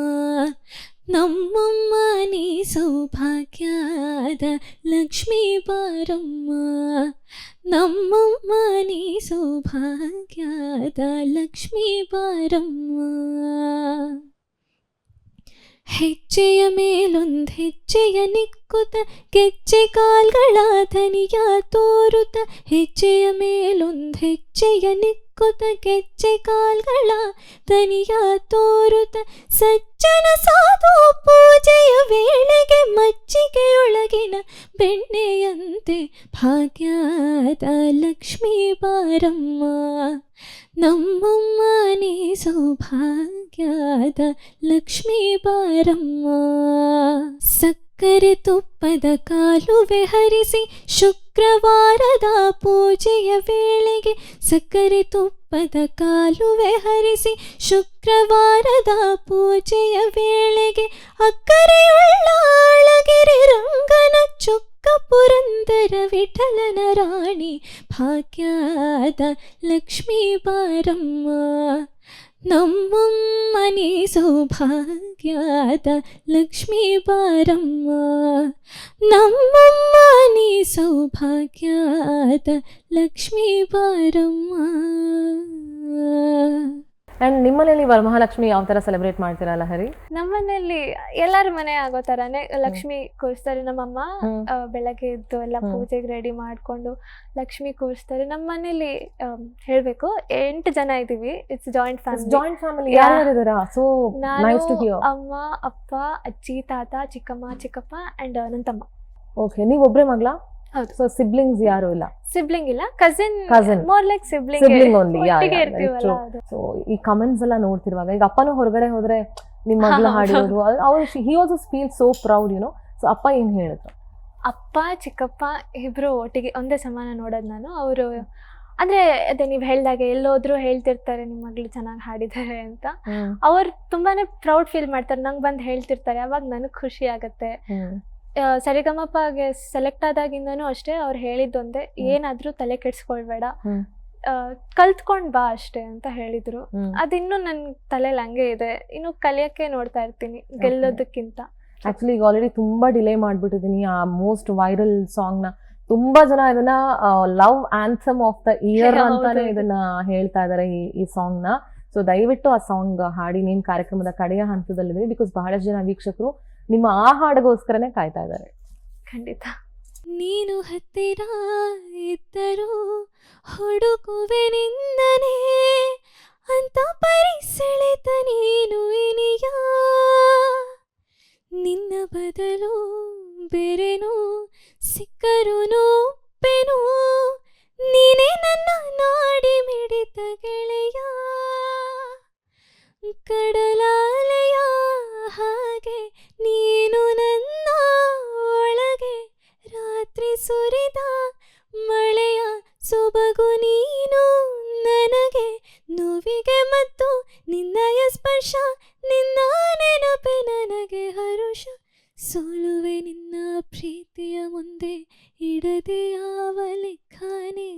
ನಮ್ಮಮ್ಮ ನೀ ಸೌಭಾಗ್ಯದ ಲಕ್ಷ್ಮಿ ಬಾರಮ್ಮ ನಮ್ಮಮ್ಮ ನೀ ಸೌಭಾಗ್ಯದ ಲಕ್ಷ್ಮಿ ಬಾರಮ್ಮ. ಹೆಜ್ಜೆಯ ಮೇಲೊಂದು ಹೆಜ್ಜೆಯ ನಿಕ್ಕುತ್ತ ಗೆಜ್ಜೆ ಕಾಲ್ಗಳ ಧನಿಯ ತೋರುತ್ತ, ಹೆಜ್ಜೆಯ ಮೇಲೊಂದು ಹೆಜ್ಜೆಯ ನಿಕ್ಕುತ್ತ ಗೆಜ್ಜೆ ಕಾಲ್ಗಳ ಧನಿಯ ತೋರುತ್ತ, ಸಜ್ಜನ ಸಾಧು ಪೂಜೆಯ ವೇಳೆಗೆ ಮಜ್ಜಿಗೆಯೊಳಗಿನ ಬೆಣ್ಣೆಯಂತೆ ಭಾಗ್ಯದ ಲಕ್ಷ್ಮೀ ಬಾರಮ್ಮ ನಮ್ಮಮ್ಮ ನೀ ಸೌಭಾಗ್ಯದ ಲಕ್ಷ್ಮೀ ಬಾರಮ್ಮ. ಸಕ್ಕರೆ ತುಪ್ಪದ ಕಾಲುವೆ ಹರಿಸಿ ಶುಕ್ರವಾರದ ಪೂಜೆಯ ವೇಳೆಗೆ, ಸಕ್ಕರೆ ತುಪ್ಪದ ಕಾಲುವೆ ಹರಿಸಿ ಶುಕ್ರವಾರದ ಪೂಜೆಯ ವೇಳೆಗೆ, ಅಕ್ಕರೆಯುಳ್ಳ ಅಳಗಿರಿ ರಂಗನ ಚುಕ್ಕ ಪುರಂದರ ವಿಠಲನ ರಾಣಿ ಭಾಗ್ಯದ ಲಕ್ಷ್ಮೀ ಬಾರಮ್ಮ ನಮ್ಮಮ್ಮ ನೀ ಸೌಭಾಗ್ಯದ ಲಕ್ಷ್ಮೀ ಬಾರಮ್ಮ ನಮ್ಮಮ್ಮ ನೀ ಸೌಭಾಗ್ಯದ ಲಕ್ಷ್ಮೀ ಬಾರಮ್ಮ. ಆ್ಯಂಡ್ ನಿಮ್ಮನೇಲಿ ವರಮಹಾಲಕ್ಷ್ಮಿ ಯಾವ ಥರ ಸೆಲೆಬ್ರೇಟ್ ಮಾಡ್ತೀರಾ ಲಹರಿ? ನಮ್ಮನೇಲಿ ಎಲ್ಲರ ಮನೆ ಆಗೋ ಥರನೇ ಲಕ್ಷ್ಮಿ ಕೂರಿಸ್ತಾರೆ. ನಮ್ಮಮ್ಮ ಬೆಳಗ್ಗೆ ಎದ್ದು ಎಲ್ಲ ಪೂಜೆಗೆ ರೆಡಿ ಮಾಡಿಕೊಂಡು ಲಕ್ಷ್ಮಿ ಕೂರಿಸ್ತಾರೆ. ನಮ್ಮ ಮನೇಲಿ ಹೇಳಬೇಕು 8 ಜನ ಇದ್ದೀವಿ. It's joint family. ನಾನು, ಅಮ್ಮ, ಅಪ್ಪ, ಅಜ್ಜಿ, ತಾತ, ಚಿಕ್ಕಮ್ಮ, ಚಿಕ್ಕಪ್ಪ ಆ್ಯಂಡ್ ನನ್ನ ತಮ್ಮ. ಓಕೆ, ನೀವೊಬ್ಬರೇ ಮಗಳ? ಹೌದು. ಸೊ ಸಿಬ್ಲಿಂಗ್ಸ್ ಯಾರು ಇಲ್ಲ? ಸಿಬ್ಲಿಂಗ್ ಇಲ್ಲ, cousin more like sibling only. So ಈ ಕಮೆಂಟ್ಸ್ ಎಲ್ಲ ನೋಡ್ತಿರುವಾಗ, ಈಗ ಅಪ್ಪನೂ ಹೊರಗಡೆ ಹೋದ್ರೆ ನಿಮ್ಮ ಮಗಳು ಹಾಡಿರೋದು, ಅವ್ರು he also feel so proud, you know. So ಅಪ್ಪ ಏನ್ ಹೇಳಿದ್ರು? ಅಪ್ಪ ಚಿಕ್ಕಪ್ಪ ಇಬ್ರು ಒಟ್ಟಿಗೆ ಒಂದೇ ಸಮಾನ ನೋಡೋದು ನಾನು. ಅವರು ಅಂದರೆ ಅದೇ ನೀವು ಹೇಳ್ದಾಗೆ ಎಲ್ಲೋದ್ರೂ ಹೇಳ್ತಿರ್ತಾರೆ ನಿಮ್ಮ ಮಗಳು ಚೆನ್ನಾಗಿ ಹಾಡಿದ್ದಾರೆ ಅಂತ. ಅವ್ರು ತುಂಬಾ ಪ್ರೌಡ್ ಫೀಲ್ ಮಾಡ್ತಾರೆ, ನಂಗೆ ಬಂದು ಹೇಳ್ತಿರ್ತಾರೆ. ಅವಾಗ ನನಗೆ ಖುಷಿ ಆಗುತ್ತೆ. ಸರಿಗಮಪಗೆ ಸೆಲೆಕ್ಟ್ ಆದಾಗಿಂದನೂ ಅಷ್ಟೇ ಅವ್ರು ಹೇಳಿದ್ದೊಂದೇ, ಏನಾದರೂ ತಲೆ ಕೆಡಿಸ್ಕೊಳ್ಬೇಡ, ಕಲ್ತ್ಕೊಂಡ್ ಬಾ ಅಷ್ಟೇ ಅಂತ ಹೇಳಿದ್ರು. ಅದಿನ್ನೂ ನನ್ನ ತಲೆಯಲ್ಲಿ ಹಂಗೆ ಇದೆ, ಇನ್ನು ಕಲಿಯೋಕ್ಕೆ ನೋಡ್ತಾ ಇರ್ತೀನಿ ಗೆಲ್ಲೋದಕ್ಕಿಂತ. ಆಕ್ಚುಲಿ ಈಗ ಆಲ್ರೆಡಿ ತುಂಬಾ ಡಿಲೇ ಮಾಡ್ಬಿಟ್ಟಿದೀನಿ ಆ ಮೋಸ್ಟ್ ವೈರಲ್ ಸಾಂಗ್ ನ. ತುಂಬಾ ಜನ ಇದನ್ನ ಲವ್ ಆನ್ಸಮ್ ಆಫ್ ದ ಇಯರ್ ಅಂತಾನೆ ಇದನ್ನ ಹೇಳ್ತಾ ಇದಾರೆ ಈ ಸಾಂಗ್ ನ. ಸೊ ದಯವಿಟ್ಟು ಆ ಸಾಂಗ್ ಹಾಡಿ ನೀನ್ ಕಾರ್ಯಕ್ರಮದ ಕಡೆಯ ಹಂತದಲ್ಲಿದೆ, ಬಿಕಾಸ್ ಬಹಳಷ್ಟು ಜನ ವೀಕ್ಷಕರು ನಿಮ್ಮ ಆ ಹಾಡಿಗೋಸ್ಕರನೇ ಕಾಯ್ತಾ ಇದ್ದಾರೆ. ಖಂಡಿತ. ನೀನು ಹತ್ತಿರ ಇದ್ದರೂ ಹುಡುಕುವೆ ನಿನ್ನನೇ ಅಂತ ಪರಿಸೆಳೆತ ನೀನು ಇನಿಯ, ನಿನ್ನ ಬದಲು ಬೇರೆನೋ ಸಿಕ್ಕರೂ ಪೆನು, ನೀನೇ ನನ್ನ ನಾಡಿ ಮಿಡಿತ ಗೆಳೆಯ, ಕಡಲಾಲೆಯ ಹಾಗೆ ನೀನು ನನ್ನ ಒಳಗೆ, ರಾತ್ರಿ ಸುರಿದ ಮಳೆಯ ಸೊಬಗು ನೀನು ನನಗೆ, ನೋವಿಗೆ ಮತ್ತು ನಿನ್ನಯ ಸ್ಪರ್ಶ, ನಿನ್ನ ನೆನಪೆ ನನಗೆ ಹರುಷ, ಸೋಲುವೆ ನಿನ್ನ ಪ್ರೀತಿಯ ಮುಂದೆ ಇಡದೆ ಯಾವ ಲೆಕ್ಕನೇ,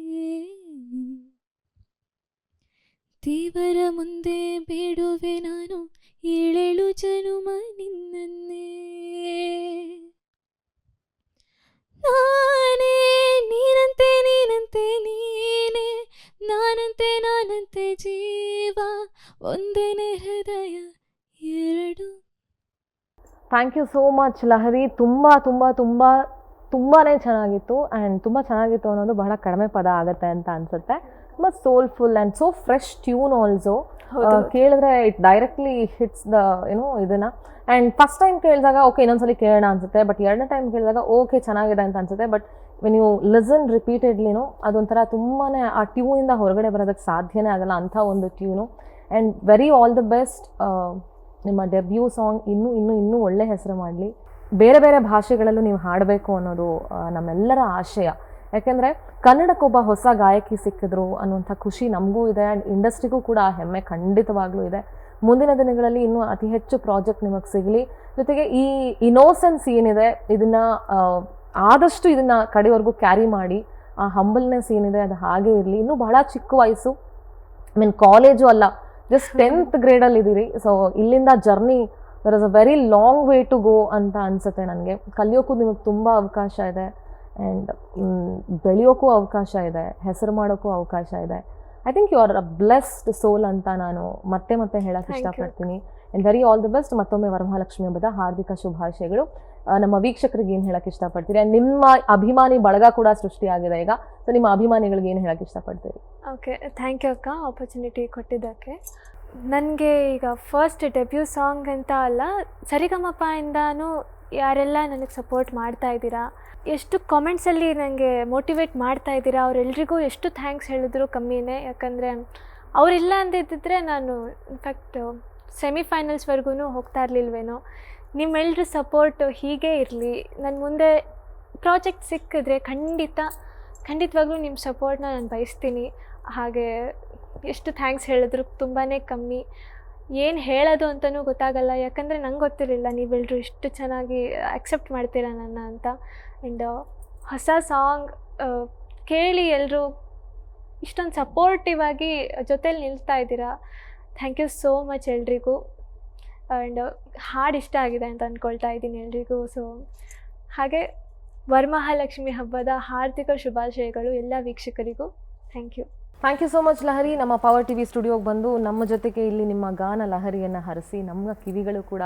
ದೇವರ ಮುಂದೆ ಬೇಡುವೆ ನಾನು 7 ಜನುಮ ನಿನ್ನನ್ನೇ, ನಾನೇ ನೀನಂತೆ ನೀನಂತೆ ನೀನೇ, ನಾನಂತೆ ನಾನಂತೆ ಜೀವ, ಒಂದೇನೆ ಹೃದಯ ಎರಡು. Thank you so much Lahari. ತುಂಬಾ ತುಂಬಾ ತುಂಬಾ ತುಂಬಾನೇ ಚೆನ್ನಾಗಿತ್ತು. ಆ್ಯಂಡ್ ತುಂಬ ಚೆನ್ನಾಗಿತ್ತು ಅನ್ನೋದು ಬಹಳ ಕಡಿಮೆ ಪದ ಆಗುತ್ತೆ ಅಂತ ಅನ್ಸುತ್ತೆ. ತುಂಬ soulful and so fresh tune also. ಕೇಳಿದ್ರೆ ಇಟ್ ಡೈರೆಕ್ಟ್ಲಿ ಹಿಟ್ಸ್ ದ ಇದನ್ನ. ಆ್ಯಂಡ್ ಫಸ್ಟ್ ಟೈಮ್ ಕೇಳಿದಾಗ ಓಕೆ ಇನ್ನೊಂದ್ಸಲಿ ಕೇಳೋಣ ಅನ್ಸುತ್ತೆ, ಬಟ್ ಎರಡನೇ ಟೈಮ್ ಕೇಳಿದಾಗ ಓಕೆ ಚೆನ್ನಾಗಿದೆ ಅಂತ ಅನ್ಸುತ್ತೆ. ಬಟ್ ವೆನ್ ಯು ಲಿಸನ್ ರಿಪೀಟೆಡ್ಲಿನೂ ಅದೊಂಥರ ತುಂಬಾ ಆ ಟ್ಯೂನಿಂದ ಹೊರಗಡೆ ಬರೋದಕ್ಕೆ ಸಾಧ್ಯನೇ ಆಗಲ್ಲ ಅಂಥ ಒಂದು tune. And very all the best. ನಿಮ್ಮ ಡೆಬ್ಯೂ ಸಾಂಗ್ ಇನ್ನೂ ಒಳ್ಳೆ ಹೆಸರು ಮಾಡಲಿ. ಬೇರೆ ಬೇರೆ ಭಾಷೆಗಳಲ್ಲೂ ನೀವು ಹಾಡಬೇಕು ಅನ್ನೋದು ನಮ್ಮೆಲ್ಲರ ಆಶಯ. ಯಾಕೆಂದರೆ ಕನ್ನಡಕ್ಕೊಬ್ಬ ಹೊಸ ಗಾಯಕಿ ಸಿಕ್ಕಿದ್ರು ಅನ್ನುವಂಥ ಖುಷಿ ನಮಗೂ ಇದೆ, ಆ್ಯಂಡ್ ಇಂಡಸ್ಟ್ರಿಗೂ ಕೂಡ ಆ ಹೆಮ್ಮೆ ಖಂಡಿತವಾಗ್ಲೂ ಇದೆ. ಮುಂದಿನ ದಿನಗಳಲ್ಲಿ ಇನ್ನೂ ಅತಿ ಹೆಚ್ಚು ಪ್ರಾಜೆಕ್ಟ್ ನಿಮಗೆ ಸಿಗಲಿ. ಜೊತೆಗೆ ಈ ಇನೋಸೆನ್ಸ್ ಏನಿದೆ ಇದನ್ನು ಆದಷ್ಟು ಇದನ್ನು ಕಡೆವರೆಗೂ ಕ್ಯಾರಿ ಮಾಡಿ, ಆ ಹಂಬಲ್ನೆಸ್ ಏನಿದೆ ಅದು ಹಾಗೆ ಇರಲಿ. ಇನ್ನೂ ಬಹಳ ಚಿಕ್ಕ ವಯಸ್ಸು, ಕಾಲೇಜು ಅಲ್ಲ, ಜಸ್ಟ್ 10th ಗ್ರೇಡಲ್ಲಿ ಇದ್ದೀರಿ. ಸೊ ಇಲ್ಲಿಂದ journey there is a very long way to go ಅಂತ ಅನಿಸುತ್ತೆ ನನಗೆ. ಕಲಿಯೋಕ್ಕೂ ನಿಮಗೆ ತುಂಬ ಅವಕಾಶ ಇದೆ, ಆ್ಯಂಡ್ ಬೆಳೆಯೋಕ್ಕೂ ಅವಕಾಶ ಇದೆ, ಹೆಸರು ಮಾಡೋಕ್ಕೂ ಅವಕಾಶ ಇದೆ. I think you are a blessed soul ಅಂತ ನಾನು ಮತ್ತೆ ಮತ್ತೆ ಹೇಳಕ್ಕೆ ಇಷ್ಟಪಡ್ತೀನಿ. And very all the best. ಮತ್ತೊಮ್ಮೆ ವರಮಹಾಲಕ್ಷ್ಮಿ ಹಬ್ಬದ ಹಾರ್ದಿಕ ಶುಭಾಶಯಗಳು. ನಮ್ಮ ವೀಕ್ಷಕರಿಗೆ ಏನು ಹೇಳಕ್ಕೆ ಇಷ್ಟಪಡ್ತೀರಿ? ಆ್ಯಂಡ್ ನಿಮ್ಮ ಅಭಿಮಾನಿ ಬಳಗ ಕೂಡ ಸೃಷ್ಟಿಯಾಗಿದೆ ಈಗ, ಸೊ ನಿಮ್ಮ ಅಭಿಮಾನಿಗಳಿಗೆ ಏನು ಹೇಳಕ್ಕೆ ಇಷ್ಟಪಡ್ತೀರಿ? ಓಕೆ, ಥ್ಯಾಂಕ್ ಯು ಅಕ್ಕ ಆಪರ್ಚುನಿಟಿ ಕೊಟ್ಟಿದ್ದಕ್ಕೆ. ನನಗೆ ಈಗ ಫಸ್ಟ್ ಡೆಬ್ಯೂ ಸಾಂಗ್ ಅಂತ ಅಲ್ಲ, ಸರಿಗಮಪಯಿಂದನೂ ಯಾರೆಲ್ಲ ನನಗೆ ಸಪೋರ್ಟ್ ಮಾಡ್ತಾ ಇದ್ದೀರಾ, ಎಷ್ಟು ಕಾಮೆಂಟ್ಸಲ್ಲಿ ನನಗೆ ಮೋಟಿವೇಟ್ ಮಾಡ್ತಾ ಇದ್ದೀರಾ, ಅವರೆಲ್ರಿಗೂ ಎಷ್ಟು ಥ್ಯಾಂಕ್ಸ್ ಹೇಳಿದ್ರು ಕಮ್ಮಿನೇ. ಯಾಕಂದರೆ ಅವರಿಲ್ಲ ಅಂದಿದ್ದರೆ ನಾನು ಇನ್ಫ್ಯಾಕ್ಟ್ ಸೆಮಿಫೈನಲ್ಸ್ವರೆಗೂ ಹೋಗ್ತಾ ಇರಲಿಲ್ವೇನೋ. ನಿಮ್ಮೆಲ್ಲರ ಸಪೋರ್ಟು ಹೀಗೇ ಇರಲಿ. ನನ್ನ ಮುಂದೆ ಪ್ರಾಜೆಕ್ಟ್ ಸಿಕ್ಕಿದ್ರೆ ಖಂಡಿತವಾಗ್ಲೂ ನಿಮ್ಮ ಸಪೋರ್ಟ್ನ ನಾನು ಬಯಸ್ತೀನಿ. ಹಾಗೆ ಎಷ್ಟು ಥ್ಯಾಂಕ್ಸ್ ಹೇಳಿದ್ರು ತುಂಬಾ ಕಮ್ಮಿ. ಏನು ಹೇಳೋದು ಅಂತಲೂ ಗೊತ್ತಾಗಲ್ಲ, ಯಾಕಂದರೆ ನಂಗೆ ಗೊತ್ತಿರಲಿಲ್ಲ ನೀವೆಲ್ಲರೂ ಇಷ್ಟು ಚೆನ್ನಾಗಿ ಅಕ್ಸೆಪ್ಟ್ ಮಾಡ್ತೀರಾ ನನ್ನ ಅಂತ. ಆ್ಯಂಡ್ ಹೊಸ ಸಾಂಗ್ ಕೇಳಿ ಎಲ್ಲರೂ ಇಷ್ಟೊಂದು ಸಪೋರ್ಟಿವ್ ಆಗಿ ಜೊತೇಲಿ ನಿಲ್ತಾ ಇದ್ದೀರಾ. ಥ್ಯಾಂಕ್ ಯು ಸೋ ಮಚ್ ಎಲ್ರಿಗೂ. ಆ್ಯಂಡ್ ಹಾಡು ಇಷ್ಟ ಆಗಿದೆ ಅಂತ ಅಂದ್ಕೊಳ್ತಾ ಇದ್ದೀನಿ ಎಲ್ರಿಗೂ. ಸೊ ಹಾಗೆ ವರಮಹಾಲಕ್ಷ್ಮಿ ಹಬ್ಬದ ಹಾರ್ದಿಕ ಶುಭಾಶಯಗಳು ಎಲ್ಲ ವೀಕ್ಷಕರಿಗೂ. Thank you. Thank you so much Lahari. ನಮ್ಮ ಪವರ್ ಟಿವಿ ಸ್ಟುಡಿಯೋಗೆ ಬಂದು ನಮ್ಮ ಜೊತೆಗೆ ಇಲ್ಲಿ ನಿಮ್ಮ ಗಾನ ಲಹರಿಯನ್ನು ಹರಿಸಿ ನಮ್ಮ ಕಿವಿಗಳು ಕೂಡ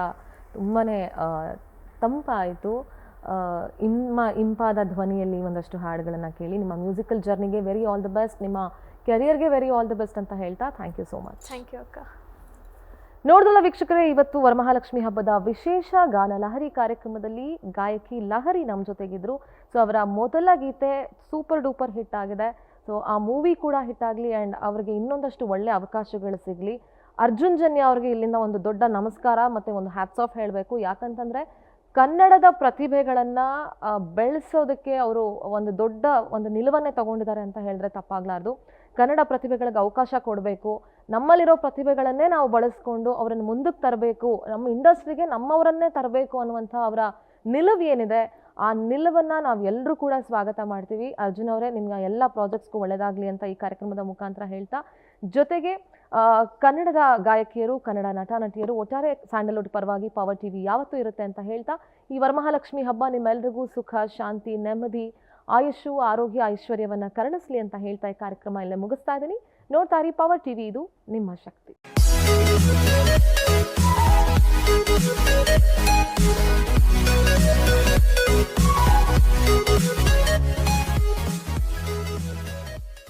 ತುಂಬಾ ತಂಪಾಯಿತು. ಇಂಪಾದ ಧ್ವನಿಯಲ್ಲಿ ಒಂದಷ್ಟು ಹಾಡುಗಳನ್ನು ಕೇಳಿ ನಿಮ್ಮ ಮ್ಯೂಸಿಕಲ್ ಜರ್ನಿಗೆ ವೆರಿ ಆಲ್ ದ ಬೆಸ್ಟ್, ನಿಮ್ಮ ಕೆರಿಯರ್ಗೆ ವೆರಿ ಆಲ್ ದ ಬೆಸ್ಟ್ ಅಂತ ಹೇಳ್ತಾ thank you so much. Thank you ಅಕ್ಕ. ನೋಡಿದಲ್ಲ ವೀಕ್ಷಕರೇ, ಇವತ್ತು ವರಮಹಾಲಕ್ಷ್ಮಿ ಹಬ್ಬದ ವಿಶೇಷ ಗಾನ ಲಹರಿ ಕಾರ್ಯಕ್ರಮದಲ್ಲಿ ಗಾಯಕಿ ಲಹರಿ ನಮ್ಮ ಜೊತೆಗಿದ್ರು. ಸೊ ಅವರ ಮೊದಲ ಗೀತೆ ಸೂಪರ್ ಡೂಪರ್ ಹಿಟ್ ಆಗಿದೆ. ಸೊ ಆ ಮೂವಿ ಕೂಡ ಹಿಟ್ ಆಗಲಿ ಆ್ಯಂಡ್ ಅವರಿಗೆ ಇನ್ನೊಂದಷ್ಟು ಒಳ್ಳೆ ಅವಕಾಶಗಳು ಸಿಗಲಿ. ಅರ್ಜುನ್ ಜನ್ಯ ಅವ್ರಿಗೆ ಇಲ್ಲಿಂದ ಒಂದು ದೊಡ್ಡ ನಮಸ್ಕಾರ ಮತ್ತು ಒಂದು ಹ್ಯಾಟ್ಸ್ ಆಫ್ ಹೇಳಬೇಕು. ಯಾಕಂತಂದರೆ ಕನ್ನಡದ ಪ್ರತಿಭೆಗಳನ್ನು ಬೆಳೆಸೋದಕ್ಕೆ ಅವರು ಒಂದು ದೊಡ್ಡ ಒಂದು ನಿಲುವನ್ನೇ ತಗೊಂಡಿದ್ದಾರೆ ಅಂತ ಹೇಳಿದ್ರೆ ತಪ್ಪಾಗಲಾರ್ದು. ಕನ್ನಡ ಪ್ರತಿಭೆಗಳಿಗೆ ಅವಕಾಶ ಕೊಡಬೇಕು, ನಮ್ಮಲ್ಲಿರೋ ಪ್ರತಿಭೆಗಳನ್ನೇ ನಾವು ಬಳಸ್ಕೊಂಡು ಅವರನ್ನು ಮುಂದಕ್ಕೆ ತರಬೇಕು, ನಮ್ಮ ಇಂಡಸ್ಟ್ರಿಗೆ ನಮ್ಮವರನ್ನೇ ತರಬೇಕು ಅನ್ನುವಂಥ ಅವರ ನಿಲುವು ಏನಿದೆ, ಆ ನಿಲುವನ್ನು ನಾವು ಎಲ್ಲರೂ ಕೂಡ ಸ್ವಾಗತ ಮಾಡ್ತೀವಿ. ಅರ್ಜುನ್ ಅವರೇ, ನಿಮ್ಮ ಎಲ್ಲ ಪ್ರಾಜೆಕ್ಟ್ಸ್ಗೂ ಒಳ್ಳೆಯದಾಗಲಿ ಅಂತ ಈ ಕಾರ್ಯಕ್ರಮದ ಮುಖಾಂತರ ಹೇಳ್ತಾ, ಜೊತೆಗೆ ಕನ್ನಡದ ಗಾಯಕಿಯರು, ಕನ್ನಡ ನಟ ನಟಿಯರು, ಒಟ್ಟಾರೆ ಸ್ಯಾಂಡಲ್ವುಡ್ ಪರವಾಗಿ ಪವರ್ ಟಿವಿ ಯಾವತ್ತೂ ಇರುತ್ತೆ ಅಂತ ಹೇಳ್ತಾ, ಈ ವರಮಹಾಲಕ್ಷ್ಮಿ ಹಬ್ಬ ನಿಮ್ಮೆಲ್ರಿಗೂ ಸುಖ, ಶಾಂತಿ, ನೆಮ್ಮದಿ, ಆಯುಷು, ಆರೋಗ್ಯ, ಐಶ್ವರ್ಯವನ್ನು ಕರುಣಿಸಲಿ ಅಂತ ಹೇಳ್ತಾ ಈ ಕಾರ್ಯಕ್ರಮ ಇಲ್ಲೇ ಮುಗಿಸ್ತಾ ಇದ್ದೀನಿ. ನೋಡ್ತಾ ಇರಿ ಪವರ್ ಟಿವಿ, ಇದು ನಿಮ್ಮ ಶಕ್ತಿ.